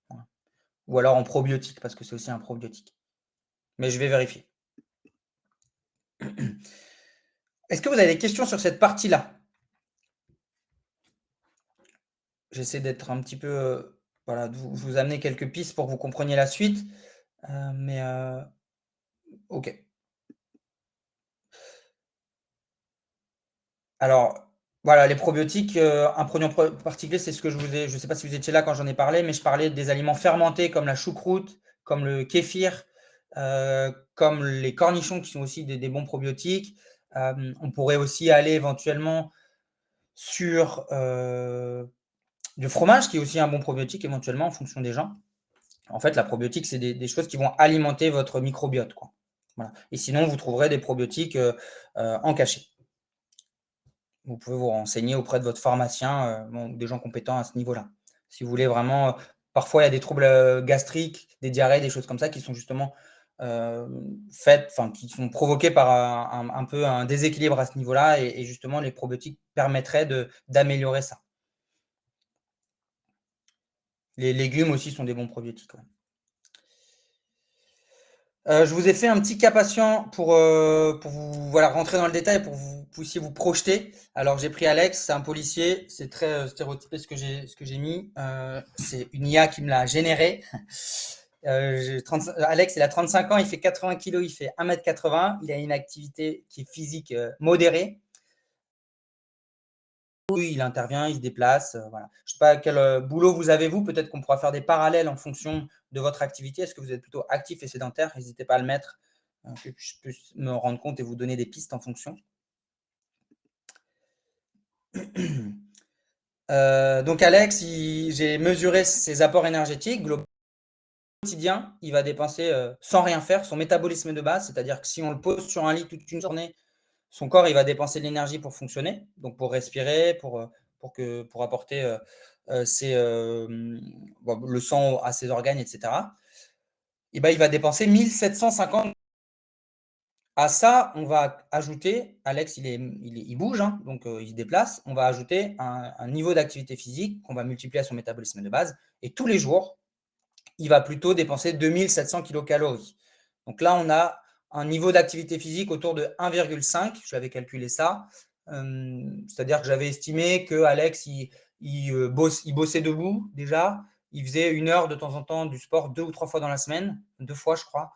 Voilà. Ou alors en probiotique, parce que c'est aussi un probiotique. Mais je vais vérifier. Est-ce que vous avez des questions sur cette partie-là? J'essaie d'être un petit peu, voilà, de vous amener quelques pistes pour que vous compreniez la suite. Mais OK. Alors, voilà, les probiotiques, un produit en particulier, c'est ce que je ne sais pas si vous étiez là quand j'en ai parlé, mais je parlais des aliments fermentés comme la choucroute, comme le kéfir, comme les cornichons qui sont aussi des bons probiotiques. On pourrait aussi aller éventuellement sur, du fromage qui est aussi un bon probiotique éventuellement en fonction des gens. En fait, la probiotique, c'est des choses qui vont alimenter votre microbiote, quoi. Voilà. Et sinon, vous trouverez des probiotiques, en cachet. Vous pouvez vous renseigner auprès de votre pharmacien, ou des gens compétents à ce niveau-là. Si vous voulez vraiment, parfois il y a des troubles, gastriques, des diarrhées, des choses comme ça qui sont justement, qui sont provoquées par un peu un déséquilibre à ce niveau-là et justement les probiotiques permettraient d'améliorer ça. Les légumes aussi sont des bons probiotiques, ouais. Je vous ai fait un petit cas patient pour vous voilà, rentrer dans le détail, pour que vous puissiez vous projeter. Alors j'ai pris Alex, c'est un policier, c'est très stéréotypé ce que j'ai mis. C'est une IA qui me l'a généré. Alex, il a 35 ans, il fait 80 kilos, il fait 1,80 m, il a une activité qui est physique modérée. Oui, il intervient, il se déplace, voilà. Je ne sais pas quel boulot vous avez vous, peut-être qu'on pourra faire des parallèles en fonction de votre activité. Est-ce que vous êtes plutôt actif et sédentaire? N'hésitez pas à le mettre, que je puisse me rendre compte et vous donner des pistes en fonction. Donc Alex, j'ai mesuré ses apports énergétiques. Au quotidien, il va dépenser sans rien faire son métabolisme de base, c'est-à-dire que si on le pose sur un lit toute une journée, son corps, il va dépenser de l'énergie pour fonctionner, donc pour respirer, pour apporter le sang à ses organes, etc. Et ben, il va dépenser 1750. À ça, on va ajouter, Alex, il bouge, hein, donc il se déplace, on va ajouter un niveau d'activité physique qu'on va multiplier à son métabolisme de base. Et tous les jours, il va plutôt dépenser 2700 kilocalories. Donc là, on a un niveau d'activité physique autour de 1,5. J'avais calculé ça. C'est-à-dire que j'avais estimé que Alex, il bossait debout déjà. Il faisait 1 heure de temps en temps du sport 2 ou 3 fois dans la semaine. 2 fois, je crois.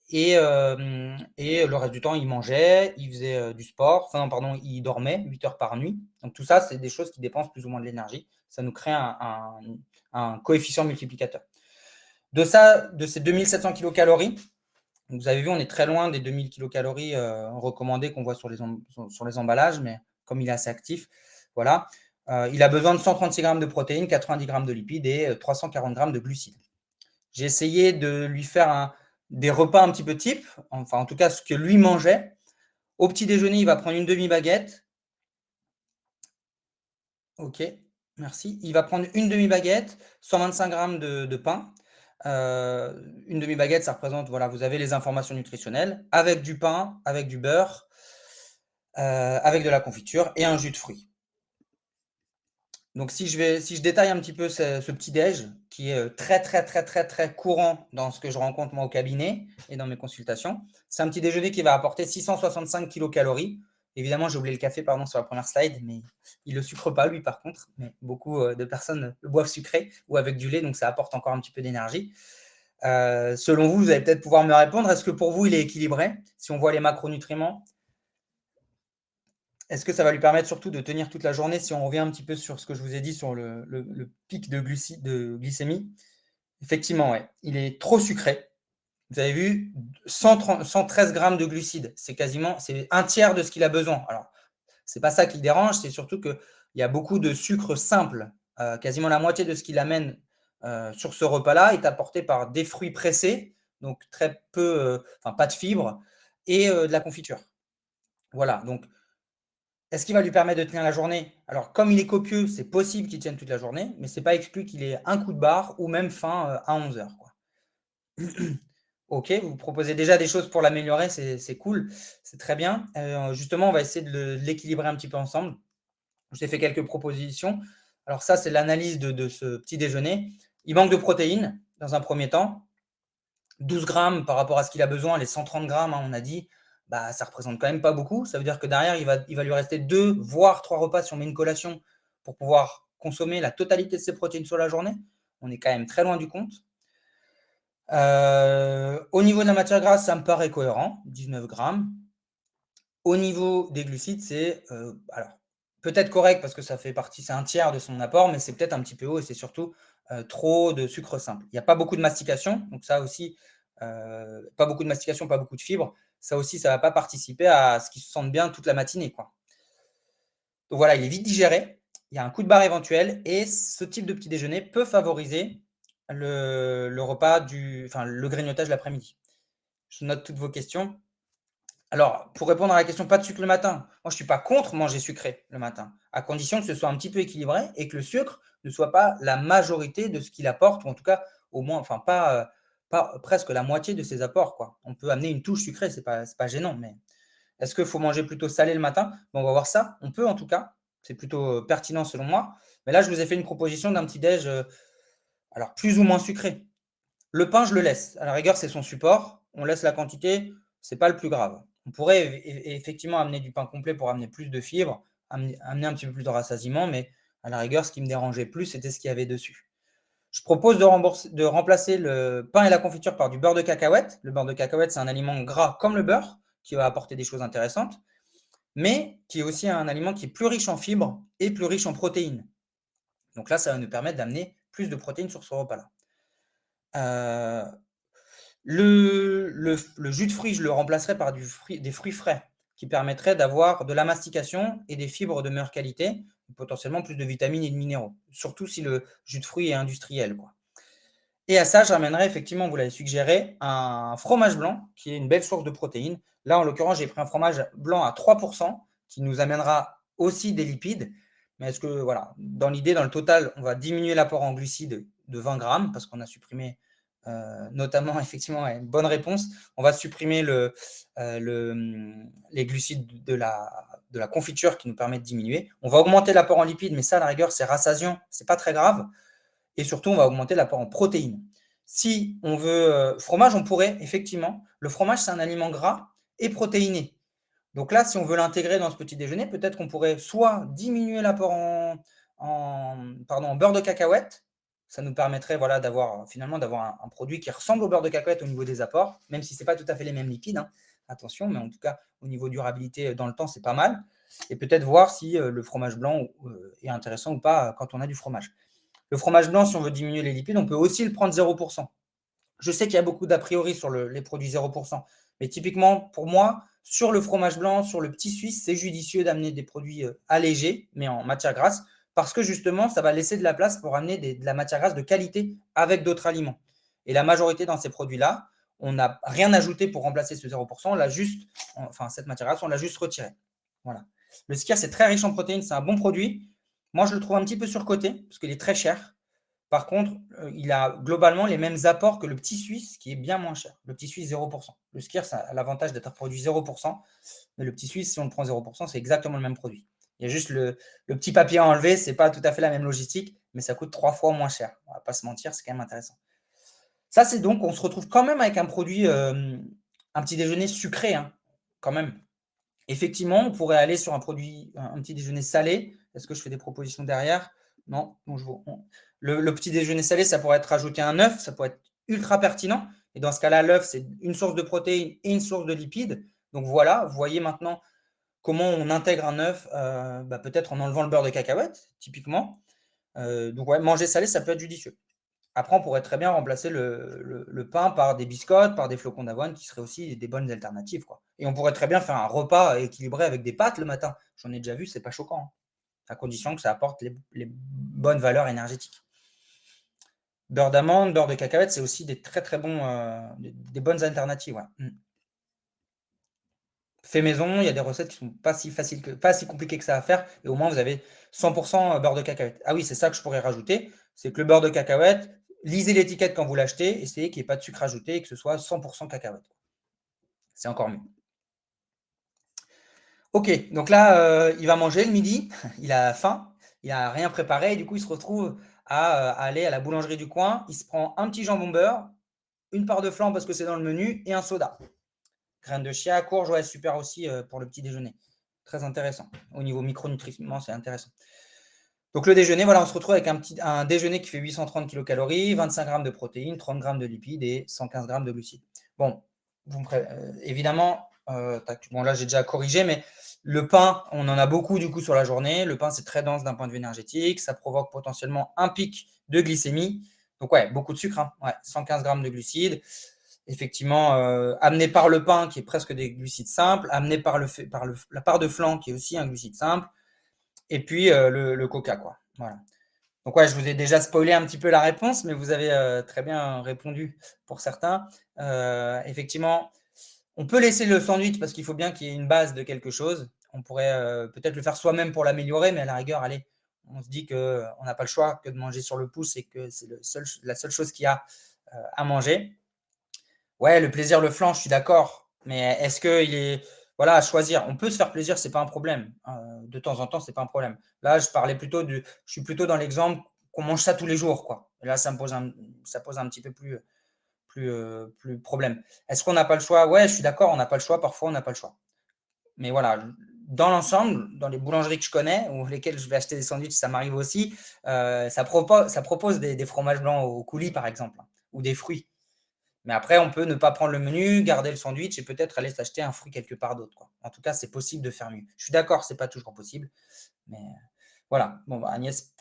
Et le reste du temps, il mangeait, il faisait du sport. Enfin, non, pardon, il dormait 8 heures par nuit. Donc tout ça, c'est des choses qui dépensent plus ou moins de l'énergie. Ça nous crée un coefficient multiplicateur. De ces 2700 kilocalories, vous avez vu, on est très loin des 2000 kilocalories recommandées qu'on voit sur les emballages, mais comme il est assez actif, voilà. Il a besoin de 136 grammes de protéines, 90 grammes de lipides et 340 grammes de glucides. J'ai essayé de lui faire des repas un petit peu type, enfin en tout cas ce que lui mangeait. Au petit déjeuner, il va prendre une demi-baguette. Ok, merci. Il va prendre une demi-baguette, 125 grammes de pain. Une demi-baguette, ça représente, voilà, vous avez les informations nutritionnelles, avec du pain, avec du beurre, avec de la confiture et un jus de fruits. Donc si je détaille un petit peu ce petit déj, qui est très, très, très, très, très courant dans ce que je rencontre moi au cabinet et dans mes consultations, c'est un petit déjeuner qui va apporter 665 kilocalories. Évidemment, j'ai oublié le café, pardon, sur la première slide, mais il ne le sucre pas, lui, par contre. Mais beaucoup de personnes le boivent sucré ou avec du lait, donc ça apporte encore un petit peu d'énergie. Selon vous, vous allez peut-être pouvoir me répondre. Est-ce que pour vous, il est équilibré? Si on voit les macronutriments, est-ce que ça va lui permettre surtout de tenir toute la journée? Si on revient un petit peu sur ce que je vous ai dit sur le pic de glycémie, effectivement, ouais, il est trop sucré. Vous avez vu, 113 grammes de glucides, c'est un tiers de ce qu'il a besoin. Alors, c'est pas ça qui dérange, c'est surtout qu'il y a beaucoup de sucre simple. Quasiment la moitié de ce qu'il amène sur ce repas-là est apporté par des fruits pressés, donc très peu, pas de fibres, et de la confiture. Voilà, donc Est-ce qu'il va lui permettre de tenir la journée? Alors, comme il est copieux, c'est possible qu'il tienne toute la journée, mais c'est pas exclu qu'il ait un coup de barre ou même faim à 11 heures, quoi. Ok, vous proposez déjà des choses pour l'améliorer, c'est cool, c'est très bien. Justement, on va essayer de l'équilibrer un petit peu ensemble. Je t'ai fait quelques propositions. Alors ça, c'est l'analyse de ce petit déjeuner. Il manque de protéines dans un premier temps. 12 grammes par rapport à ce qu'il a besoin, les 130 grammes, hein, on a dit, bah, ça représente quand même pas beaucoup. Ça veut dire que derrière, il va lui rester 2, voire 3 repas si on met une collation pour pouvoir consommer la totalité de ses protéines sur la journée. On est quand même très loin du compte. Au niveau de la matière grasse, ça me paraît cohérent, 19 grammes. Au niveau des glucides, c'est alors peut-être correct parce que ça fait partie, c'est un tiers de son apport, mais c'est peut-être un petit peu haut et c'est surtout trop de sucre simple. Il n'y a pas beaucoup de mastication, donc ça aussi, pas beaucoup de mastication, pas beaucoup de fibres. Ça aussi, ça ne va pas participer à ce qu'ils se sentent bien toute la matinée, quoi. Donc voilà, il est vite digéré, il y a un coup de barre éventuel et ce type de petit déjeuner peut favoriser le repas enfin le grignotage l'après-midi. Je note toutes vos questions. Alors, pour répondre à la question, pas de sucre le matin. Moi, je ne suis pas contre manger sucré le matin, à condition que ce soit un petit peu équilibré et que le sucre ne soit pas la majorité de ce qu'il apporte, ou en tout cas, au moins, enfin, pas presque la moitié de ses apports, quoi. On peut amener une touche sucrée, c'est pas gênant, mais est-ce qu'il faut manger plutôt salé le matin? Bon, on va voir ça. On peut en tout cas. C'est plutôt pertinent selon moi. Mais là, je vous ai fait une proposition d'un petit déj, alors plus ou moins sucré. Le pain, je le laisse. À la rigueur, c'est son support. On laisse la quantité, c'est pas le plus grave. On pourrait effectivement amener du pain complet pour amener plus de fibres, amener un petit peu plus de rassasiement, mais à la rigueur, ce qui me dérangeait plus, c'était ce qu'il y avait dessus. Je propose de remplacer le pain et la confiture par du beurre de cacahuète. Le beurre de cacahuète, c'est un aliment gras comme le beurre, qui va apporter des choses intéressantes, mais qui est aussi un aliment qui est plus riche en fibres et plus riche en protéines. Donc là, ça va nous permettre d'amener plus de protéines sur ce repas-là. Le jus de fruits, je le remplacerai par des fruits frais qui permettraient d'avoir de la mastication et des fibres de meilleure qualité, potentiellement plus de vitamines et de minéraux, surtout si le jus de fruits est industriel, quoi. Et à ça, je ramènerai effectivement, vous l'avez suggéré, un fromage blanc qui est une belle source de protéines. Là, en l'occurrence, j'ai pris un fromage blanc à 3% qui nous amènera aussi des lipides. Mais est-ce que, voilà, dans l'idée, dans le total, on va diminuer l'apport en glucides de 20 grammes parce qu'on a supprimé notamment, effectivement, une bonne réponse. On va supprimer les glucides de la confiture qui nous permet de diminuer. On va augmenter l'apport en lipides, mais ça, à la rigueur, c'est rassasiant, c'est pas très grave. Et surtout, on va augmenter l'apport en protéines. Si on veut fromage, on pourrait, effectivement, le fromage, c'est un aliment gras et protéiné. Donc là, si on veut l'intégrer dans ce petit déjeuner, peut-être qu'on pourrait soit diminuer l'apport en beurre de cacahuète. Ça nous permettrait voilà, finalement d'avoir un produit qui ressemble au beurre de cacahuète au niveau des apports, même si ce n'est pas tout à fait les mêmes lipides, hein. Attention, mais en tout cas, au niveau durabilité dans le temps, c'est pas mal. Et peut-être voir si le fromage blanc est intéressant ou pas quand on a du fromage. Le fromage blanc, si on veut diminuer les lipides, on peut aussi le prendre 0%. Je sais qu'il y a beaucoup d'a priori sur les produits 0%, mais typiquement, pour moi, sur le fromage blanc, sur le petit suisse, c'est judicieux d'amener des produits allégés, mais en matière grasse, parce que justement, ça va laisser de la place pour amener de la matière grasse de qualité avec d'autres aliments. Et la majorité dans ces produits-là, on n'a rien ajouté pour remplacer ce 0%, cette matière grasse, on l'a juste retirée. Voilà. Le skyr, c'est très riche en protéines, c'est un bon produit. Moi, je le trouve un petit peu surcoté, parce qu'il est très cher. Par contre, il a globalement les mêmes apports que le petit suisse, qui est bien moins cher. Le petit suisse, 0%. Le skyr, ça a l'avantage d'être un produit 0%, mais le petit suisse, si on le prend 0%, c'est exactement le même produit. Il y a juste le petit papier à enlever, ce n'est pas tout à fait la même logistique, mais ça coûte 3 fois moins cher. On ne va pas se mentir, c'est quand même intéressant. Ça, c'est donc, on se retrouve quand même avec un produit, un petit déjeuner sucré, hein, quand même. Effectivement, on pourrait aller sur un petit déjeuner salé. Est-ce que je fais des propositions derrière? Non. Le petit déjeuner salé, ça pourrait être rajouter un œuf, ça pourrait être ultra pertinent. Et dans ce cas-là, l'œuf, c'est une source de protéines et une source de lipides. Donc voilà, vous voyez maintenant comment on intègre un œuf, peut-être en enlevant le beurre de cacahuète, typiquement. Donc ouais, manger salé, ça peut être judicieux. Après, on pourrait très bien remplacer le pain par des biscottes, par des flocons d'avoine, qui seraient aussi des bonnes alternatives, quoi. Et on pourrait très bien faire un repas équilibré avec des pâtes le matin. J'en ai déjà vu, c'est pas choquant, hein, à condition que ça apporte les bonnes valeurs énergétiques. Beurre d'amande, beurre de cacahuète, c'est aussi des très très bons, des bonnes alternatives. Ouais. fait maison, il y a des recettes qui sont pas si faciles pas si compliquées que ça à faire, et au moins vous avez 100% beurre de cacahuète. Ah oui, c'est ça que je pourrais rajouter, c'est que le beurre de cacahuète, lisez l'étiquette quand vous l'achetez, essayez qu'il n'y ait pas de sucre ajouté et que ce soit 100% cacahuète. C'est encore mieux. Ok, donc là, il va manger le midi, il a faim, il n'a rien préparé, et du coup, il se retrouve à aller à la boulangerie du coin, il se prend un petit jambon beurre, une part de flan parce que c'est dans le menu, et un soda. Graines de chia, courge, ouais, super aussi pour le petit déjeuner. Très intéressant. Au niveau micronutrition, c'est intéressant. Donc le déjeuner, voilà, on se retrouve avec un déjeuner qui fait 830 kilocalories, 25 grammes de protéines, 30 grammes de lipides et 115 grammes de glucides. Bon, évidemment, bon là j'ai déjà corrigé, mais le pain, on en a beaucoup du coup sur la journée. Le pain, c'est très dense d'un point de vue énergétique. Ça provoque potentiellement un pic de glycémie. Donc ouais, beaucoup de sucre, hein. Ouais, 115 grammes de glucides. Effectivement, amené par le pain, qui est presque des glucides simples, amené par la part de flan, qui est aussi un glucide simple, et puis le coca, quoi. Voilà. Donc ouais, je vous ai déjà spoilé un petit peu la réponse, mais vous avez très bien répondu pour certains. Effectivement, on peut laisser le sandwich parce qu'il faut bien qu'il y ait une base de quelque chose. On pourrait peut-être le faire soi-même pour l'améliorer, mais à la rigueur, allez, on se dit qu'on n'a pas le choix que de manger sur le pouce et que c'est la seule chose qu'il y a à manger. Ouais, le plaisir, le flan, je suis d'accord. Mais est-ce qu'il est. Voilà, à choisir. On peut se faire plaisir, c'est pas un problème. De temps en temps, c'est pas un problème. Là, je suis plutôt dans l'exemple qu'on mange ça tous les jours, quoi. Et là, ça pose un petit peu plus problème. Est-ce qu'on n'a pas le choix? Ouais, je suis d'accord, on n'a pas le choix. Parfois, on n'a pas le choix. Mais voilà, dans l'ensemble, dans les boulangeries que je connais, ou lesquelles je vais acheter des sandwichs, ça m'arrive aussi, ça propose des fromages blancs au coulis, par exemple, ou des fruits. Mais après, on peut ne pas prendre le menu, garder le sandwich et peut-être aller s'acheter un fruit quelque part d'autre, quoi. En tout cas, c'est possible de faire mieux. Je suis d'accord, c'est pas toujours possible. Mais voilà. Bon, bah, Agnès,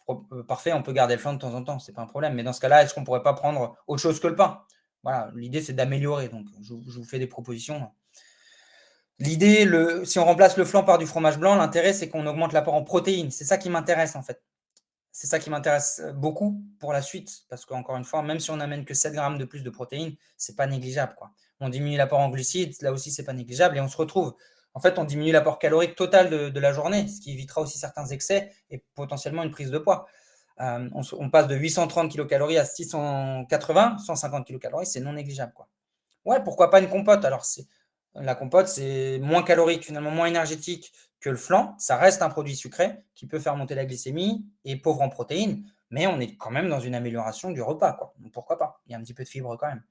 parfait, on peut garder le flan de temps en temps, c'est pas un problème. Mais dans ce cas-là, est-ce qu'on pourrait pas prendre autre chose que le pain? Voilà, l'idée c'est d'améliorer. Donc, je vous fais des propositions. L'idée, si on remplace le flan par du fromage blanc, l'intérêt c'est qu'on augmente l'apport en protéines. C'est ça qui m'intéresse en fait. C'est ça qui m'intéresse beaucoup pour la suite, parce qu'encore une fois, même si on n'amène que 7 grammes de plus de protéines, c'est pas négligeable, quoi. On diminue l'apport en glucides, là aussi c'est pas négligeable, et on se retrouve. En fait, on diminue l'apport calorique total de la journée, ce qui évitera aussi certains excès et potentiellement une prise de poids. On passe de 830 kilocalories à 680, 150 kilocalories, c'est non négligeable, quoi. Ouais, pourquoi pas une compote? Alors, la compote, c'est moins calorique, finalement moins énergétique que le flan. Ça reste un produit sucré qui peut faire monter la glycémie et pauvre en protéines, mais on est quand même dans une amélioration du repas, quoi. Donc, pourquoi pas? Il y a un petit peu de fibre quand même.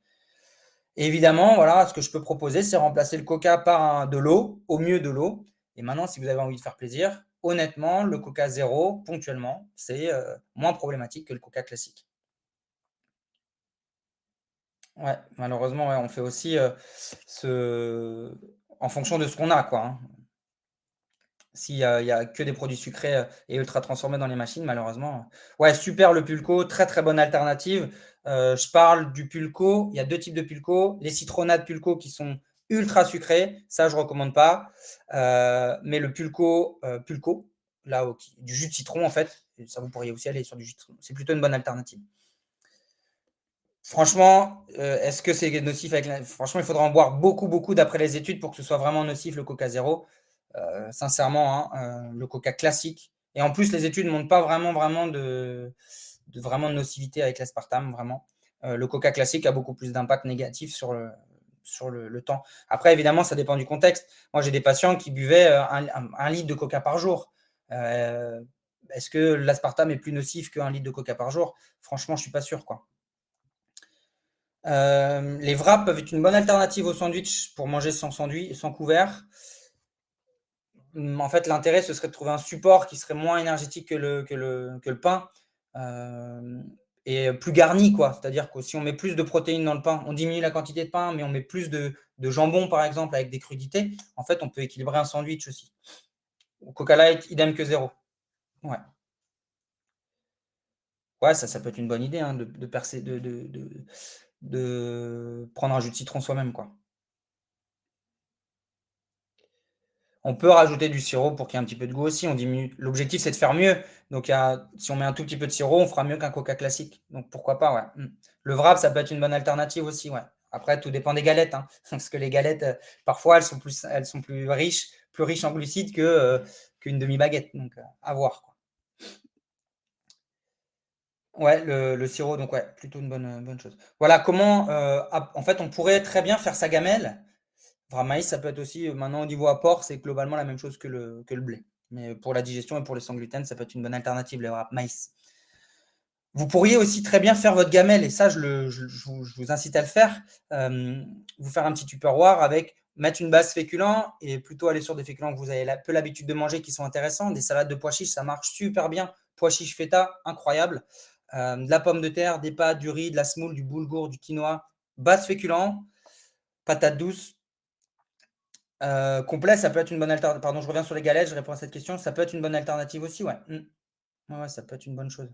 Et évidemment, voilà, ce que je peux proposer, c'est remplacer le coca par de l'eau, au mieux de l'eau. Et maintenant, si vous avez envie de faire plaisir, honnêtement, le coca zéro, ponctuellement, c'est moins problématique que le coca classique. Ouais, malheureusement, ouais, on fait aussi en fonction de ce qu'on a, quoi, hein. S'il y a que des produits sucrés et ultra transformés dans les machines, malheureusement. Ouais, super le pulco, très très bonne alternative. Je parle du pulco, il y a deux types de pulco. Les citronnades pulco qui sont ultra sucrées, ça je recommande pas. Mais le pulco, là, du jus de citron en fait, ça vous pourriez aussi aller sur du jus de citron. C'est plutôt une bonne alternative. Franchement, est-ce que c'est nocif Franchement, il faudra en boire beaucoup, beaucoup d'après les études pour que ce soit vraiment nocif le Coca zéro. Sincèrement, hein, le Coca classique. Et en plus, les études ne montrent pas vraiment vraiment de nocivité avec l'aspartame, vraiment. Le Coca classique a beaucoup plus d'impact négatif sur le temps. Après, évidemment, ça dépend du contexte. Moi, j'ai des patients qui buvaient 1 litre de Coca par jour. Est-ce que l'aspartame est plus nocif qu'1 litre de Coca par jour? Franchement, je ne suis pas sûr, quoi. Les wraps peuvent être une bonne alternative au sandwich pour manger sans sandwich, sans couvert. En fait, l'intérêt, ce serait de trouver un support qui serait moins énergétique que le pain et plus garni, quoi. C'est-à-dire que si on met plus de protéines dans le pain, on diminue la quantité de pain, mais on met plus de jambon, par exemple, avec des crudités. En fait, on peut équilibrer un sandwich aussi. Au Coca Light, idem que zéro. Ouais. Ouais, ça peut être une bonne idée hein, de percer, de prendre un jus de citron soi-même, quoi. On peut rajouter du sirop pour qu'il y ait un petit peu de goût aussi. On diminue. L'objectif, c'est de faire mieux. Donc, si on met un tout petit peu de sirop, on fera mieux qu'un Coca classique. Donc, pourquoi pas, ouais. Le wrap, ça peut être une bonne alternative aussi, ouais. Après, tout dépend des galettes, hein, parce que les galettes, parfois, elles sont plus riches en glucides qu'une demi-baguette. Donc, à voir, quoi. Ouais, le sirop, donc ouais, plutôt une bonne chose. Voilà comment, en fait, on pourrait très bien faire sa gamelle. Enfin, maïs, ça peut être aussi, maintenant au niveau apport, c'est globalement la même chose que le blé. Mais pour la digestion et pour les sans gluten, ça peut être une bonne alternative, le maïs. Vous pourriez aussi très bien faire votre gamelle, et ça, je vous incite à le faire. Vous faire un petit tupperware avec mettre une base féculent et plutôt aller sur des féculents que vous avez peu l'habitude de manger qui sont intéressants. Des salades de pois chiches, ça marche super bien. Pois chiches feta, incroyable. De la pomme de terre, des pâtes, du riz, de la semoule, du boulgour, du quinoa. Base féculent, patates douces. Complet, ça peut être une bonne alternative. Pardon, je reviens sur les galettes, je réponds à cette question. Ça peut être une bonne alternative aussi, ouais. Ouais, ça peut être une bonne chose.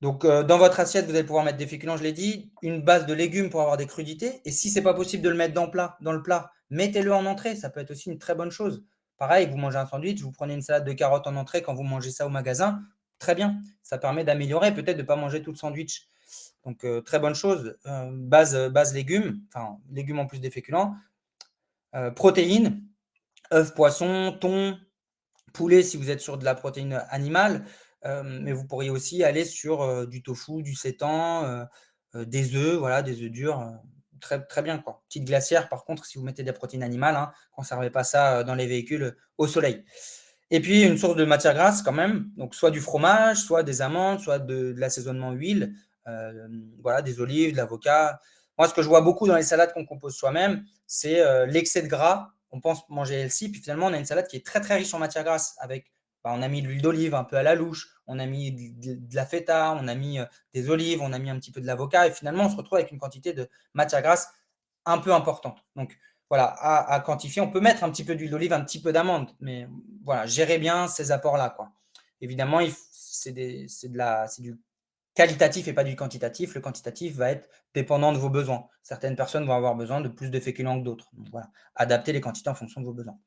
Donc, dans votre assiette, vous allez pouvoir mettre des féculents, je l'ai dit, une base de légumes pour avoir des crudités. Et si ce n'est pas possible de le mettre dans le plat, mettez-le en entrée. Ça peut être aussi une très bonne chose. Pareil, vous mangez un sandwich, vous prenez une salade de carottes en entrée quand vous mangez ça au magasin. Très bien. Ça permet d'améliorer, peut-être de ne pas manger tout le sandwich. Donc, très bonne chose. Base légumes, enfin, légumes en plus des féculents. Protéines, œufs, poissons, thon, poulet si vous êtes sur de la protéine animale, mais vous pourriez aussi aller sur du tofu, du seitan, des œufs, voilà, des œufs durs, très, très bien, quoi. Petite glacière, par contre, si vous mettez des protéines animales, hein, conservez pas ça dans les véhicules au soleil. Et puis, une source de matière grasse quand même, donc soit du fromage, soit des amandes, soit de l'assaisonnement huile, voilà, des olives, de l'avocat. Moi, ce que je vois beaucoup dans les salades qu'on compose soi-même, c'est l'excès de gras. On pense manger healthy, puis finalement, on a une salade qui est très, très riche en matière grasse. On a mis de l'huile d'olive un peu à la louche, on a mis de la feta, on a mis des olives, on a mis un petit peu de l'avocat, et finalement, on se retrouve avec une quantité de matière grasse un peu importante. Donc, voilà, à quantifier. On peut mettre un petit peu d'huile d'olive, un petit peu d'amande, mais voilà, gérez bien ces apports-là, quoi. Évidemment, c'est du qualitatif et pas du quantitatif. Le quantitatif va être dépendant de vos besoins. Certaines personnes vont avoir besoin de plus de féculents que d'autres. Donc voilà, adaptez les quantités en fonction de vos besoins.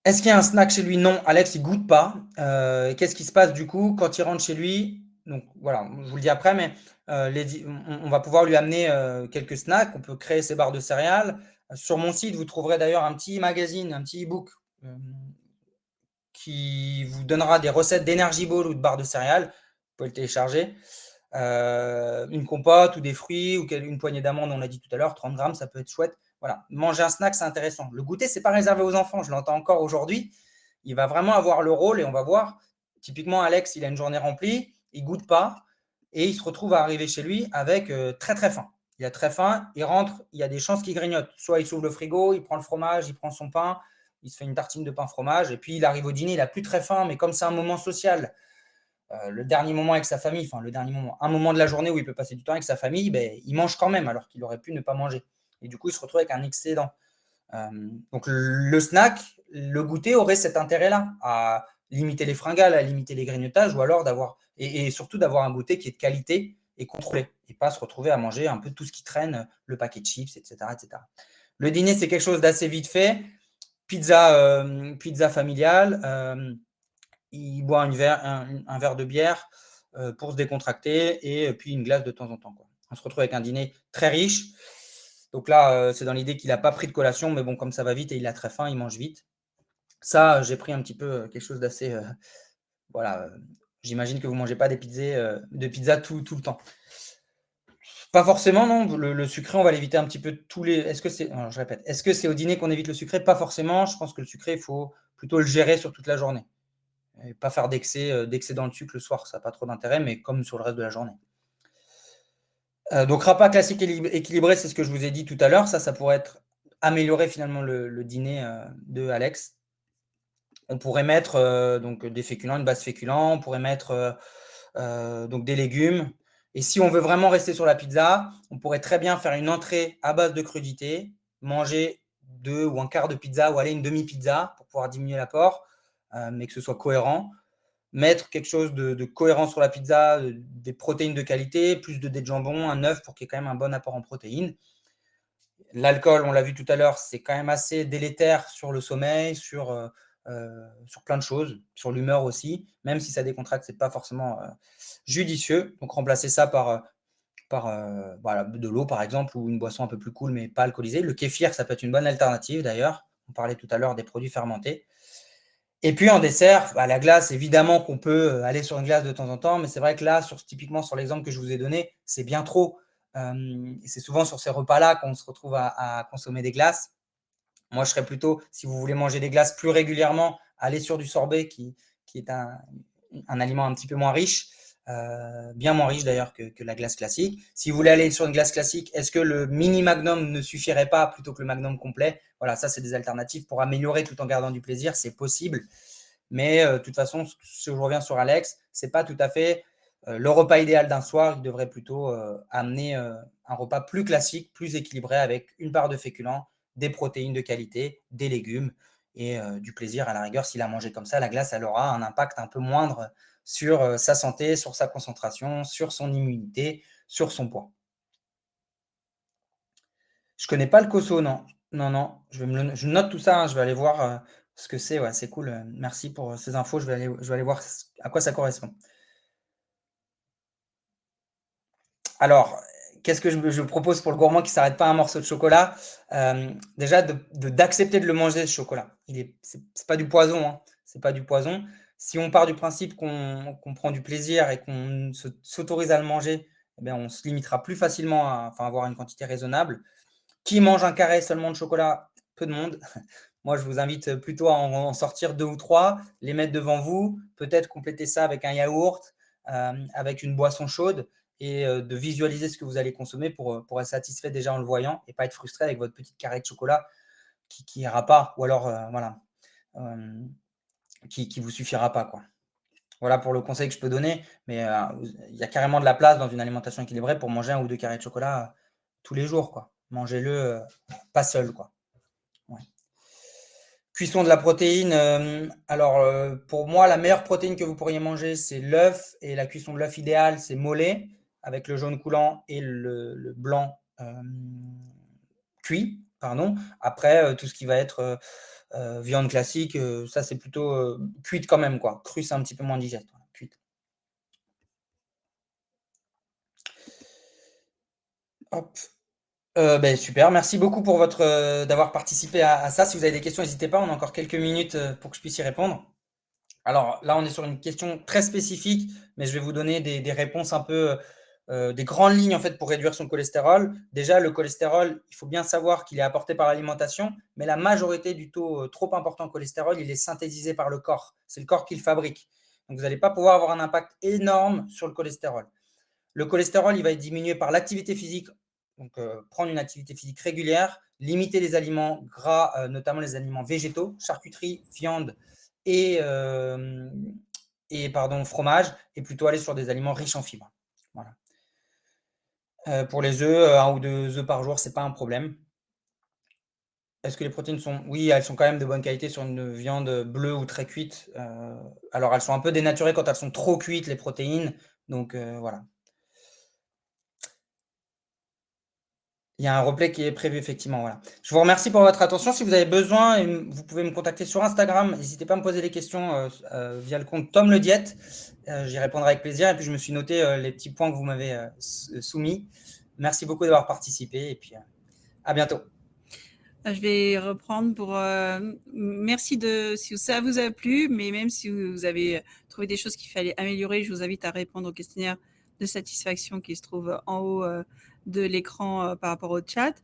Est-ce qu'il y a un snack chez lui? Non, Alex, il goûte pas. Qu'est-ce qui se passe du coup quand il rentre chez lui? Donc voilà, je vous le dis après, mais on va pouvoir lui amener quelques snacks. On peut créer ses barres de céréales. Sur mon site, vous trouverez d'ailleurs un petit magazine, un petit e-book qui vous donnera des recettes d'Energy Ball ou de barres de céréales. Vous pouvez le télécharger. Une compote ou des fruits ou une poignée d'amandes, on l'a dit tout à l'heure, 30 grammes, ça peut être chouette. Voilà, manger un snack, c'est intéressant. Le goûter, c'est pas réservé aux enfants, je l'entends encore aujourd'hui. Il va vraiment avoir le rôle et on va voir. Typiquement, Alex, il a une journée remplie, il goûte pas et il se retrouve à arriver chez lui avec très très faim. Il a très faim, il rentre, il y a des chances qu'il grignote. Soit il s'ouvre le frigo, il prend le fromage, il prend son pain, il se fait une tartine de pain fromage et puis il arrive au dîner, il a plus très faim, mais comme c'est un moment social, le dernier moment avec sa famille, enfin le dernier moment, un moment de la journée où il peut passer du temps avec sa famille, ben, il mange quand même alors qu'il aurait pu ne pas manger. Et du coup, il se retrouve avec un excédent. Donc le snack, le goûter aurait cet intérêt-là, à limiter les fringales, à limiter les grignotages, ou alors d'avoir, et surtout d'avoir un goûter qui est de qualité et contrôlé, et pas se retrouver à manger un peu tout ce qui traîne, le paquet de chips, etc. etc. Le dîner, c'est quelque chose d'assez vite fait. Pizza familiale, il boit un verre de bière pour se décontracter et puis une glace de temps en temps, quoi. On se retrouve avec un dîner très riche. Donc là, c'est dans l'idée qu'il n'a pas pris de collation, mais bon, comme ça va vite et il a très faim, il mange vite. Ça, j'ai pris un petit peu quelque chose d'assez. Voilà, j'imagine que vous ne mangez pas de pizza tout le temps. Pas forcément, non. Le sucré, on va l'éviter un petit peu tous les. Est-ce que c'est. Alors, je répète. Est-ce que c'est au dîner qu'on évite le sucré? Pas forcément. Je pense que le sucré, il faut plutôt le gérer sur toute la journée. Et pas faire d'excès dans le sucre le soir, ça n'a pas trop d'intérêt, mais comme sur le reste de la journée. Donc repas classique équilibré, c'est ce que je vous ai dit tout à l'heure. Ça pourrait être améliorer finalement le dîner de Alex. On pourrait mettre donc des féculents, une base féculent, on pourrait mettre donc des légumes. Et si on veut vraiment rester sur la pizza, on pourrait très bien faire une entrée à base de crudités, manger 2 ou un quart de pizza ou aller une demi-pizza pour pouvoir diminuer l'apport, mais que ce soit cohérent. Mettre quelque chose de cohérent sur la pizza, des protéines de qualité, plus de dés de jambon, un œuf pour qu'il y ait quand même un bon apport en protéines. L'alcool, on l'a vu tout à l'heure, c'est quand même assez délétère sur le sommeil, sur plein de choses, sur l'humeur aussi. Même si ça décontracte, ce n'est pas forcément judicieux. Donc remplacer ça par voilà, de l'eau par exemple, ou une boisson un peu plus cool mais pas alcoolisée. Le kéfir, ça peut être une bonne alternative d'ailleurs. On parlait tout à l'heure des produits fermentés. Et puis en dessert, la glace, évidemment qu'on peut aller sur une glace de temps en temps, mais c'est vrai que là, typiquement sur l'exemple que je vous ai donné, c'est bien trop. C'est souvent sur ces repas-là qu'on se retrouve à consommer des glaces. Moi, je serais plutôt, si vous voulez manger des glaces plus régulièrement, aller sur du sorbet qui est un aliment un petit peu moins riche, bien moins riche d'ailleurs que la glace classique. Si vous voulez aller sur une glace classique, est-ce que le mini magnum ne suffirait pas plutôt que le magnum complet? Voilà, ça c'est des alternatives pour améliorer tout en gardant du plaisir, c'est possible. Mais de toute façon, si je reviens sur Alex, c'est pas tout à fait le repas idéal d'un soir. Il devrait plutôt amener un repas plus classique, plus équilibré avec une part de féculents, des protéines de qualité, des légumes et du plaisir à la rigueur. S'il a mangé comme ça, la glace, elle aura un impact un peu moindre sur sa santé, sur sa concentration, sur son immunité, sur son poids. Je connais pas le Coso, non. Non, non, je note tout ça, hein, je vais aller voir ce que c'est. Ouais, c'est cool. Merci pour ces infos. Je vais aller voir à quoi ça correspond. Alors, qu'est-ce que je propose pour le gourmand qui ne s'arrête pas à un morceau de chocolat? Déjà, d'accepter de le manger, ce chocolat. C'est pas du poison, hein, c'est pas du poison. Si on part du principe qu'on prend du plaisir et qu'on s'autorise à le manger, eh bien, on se limitera plus facilement à avoir une quantité raisonnable. Qui mange un carré seulement de chocolat? Peu de monde. Moi, je vous invite plutôt à en sortir 2 ou 3, les mettre devant vous, peut-être compléter ça avec un yaourt, avec une boisson chaude et de visualiser ce que vous allez consommer pour être satisfait déjà en le voyant et pas être frustré avec votre petite carré de chocolat qui ira pas ou alors voilà, qui vous suffira pas, quoi. Voilà pour le conseil que je peux donner, mais il y a carrément de la place dans une alimentation équilibrée pour manger 1 ou 2 carrés de chocolat tous les jours, quoi. Mangez-le pas seul, quoi. Ouais. Cuisson de la protéine, alors pour moi, la meilleure protéine que vous pourriez manger, c'est l'œuf et la cuisson de l'œuf idéale, c'est mollet avec le jaune coulant et le blanc cuit, pardon. Après, tout ce qui va être viande classique, ça c'est plutôt cuite quand même, quoi. Crue, c'est un petit peu moins digeste, voilà, cuite. Hop. Super, merci beaucoup pour d'avoir participé à ça. Si vous avez des questions, n'hésitez pas, on a encore quelques minutes pour que je puisse y répondre. Alors là, on est sur une question très spécifique, mais je vais vous donner des réponses un peu, des grandes lignes en fait pour réduire son cholestérol. Déjà, le cholestérol, il faut bien savoir qu'il est apporté par l'alimentation, mais la majorité du taux trop important de cholestérol, il est synthétisé par le corps. C'est le corps qui le fabrique. Donc, vous n'allez pas pouvoir avoir un impact énorme sur le cholestérol. Le cholestérol, il va être diminué par l'activité physique, donc prendre une activité physique régulière, limiter les aliments gras, notamment les aliments végétaux, charcuterie, viande et fromage, et plutôt aller sur des aliments riches en fibres. Voilà. Pour les œufs, 1 ou 2 œufs par jour, c'est pas un problème. Est-ce que les protéines sont… Oui, elles sont quand même de bonne qualité sur une viande bleue ou très cuite. Alors, elles sont un peu dénaturées quand elles sont trop cuites, les protéines. Donc, voilà. Il y a un replay qui est prévu, effectivement. Voilà. Je vous remercie pour votre attention. Si vous avez besoin, vous pouvez me contacter sur Instagram. N'hésitez pas à me poser des questions via le compte Tom Le Diète. J'y répondrai avec plaisir. Et puis, je me suis noté les petits points que vous m'avez soumis. Merci beaucoup d'avoir participé. Et puis, à bientôt. Je vais reprendre pour merci si ça vous a plu, mais même si vous avez trouvé des choses qu'il fallait améliorer, je vous invite à répondre au questionnaire de satisfaction qui se trouve en haut de l'écran par rapport au chat.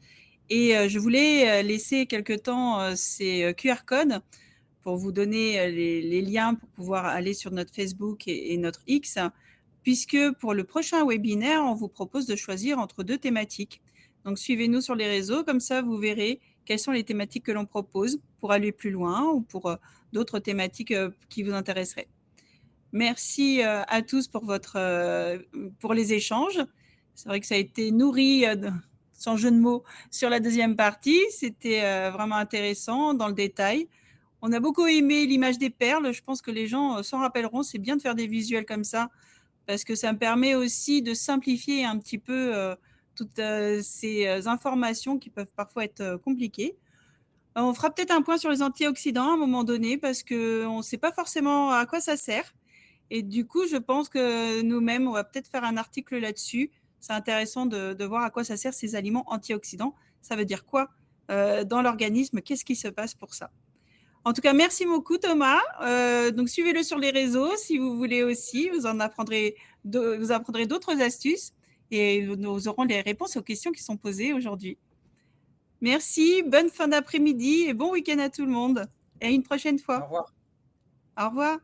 Et je voulais laisser quelque temps ces QR codes pour vous donner les liens pour pouvoir aller sur notre Facebook et notre X, puisque pour le prochain webinaire, on vous propose de choisir entre 2 thématiques. Donc, suivez-nous sur les réseaux, comme ça, vous verrez quelles sont les thématiques que l'on propose pour aller plus loin ou pour d'autres thématiques qui vous intéresseraient. Merci à tous pour les échanges. C'est vrai que ça a été nourri, sans jeu de mots, sur la deuxième partie. C'était vraiment intéressant dans le détail. On a beaucoup aimé l'image des perles. Je pense que les gens s'en rappelleront. C'est bien de faire des visuels comme ça parce que ça me permet aussi de simplifier un petit peu toutes ces informations qui peuvent parfois être compliquées. On fera peut-être un point sur les antioxydants à un moment donné parce qu'on ne sait pas forcément à quoi ça sert. Et du coup, je pense que nous-mêmes, on va peut-être faire un article là-dessus. c'est intéressant de voir à quoi ça sert ces aliments antioxydants. Ça veut dire quoi dans l'organisme? Qu'est-ce qui se passe pour ça? En tout cas, merci beaucoup Thomas. Donc suivez-le sur les réseaux si vous voulez aussi. Vous apprendrez d'autres astuces et nous aurons les réponses aux questions qui sont posées aujourd'hui. Merci, bonne fin d'après-midi et bon week-end à tout le monde. Et à une prochaine Au fois. revoir. Au revoir.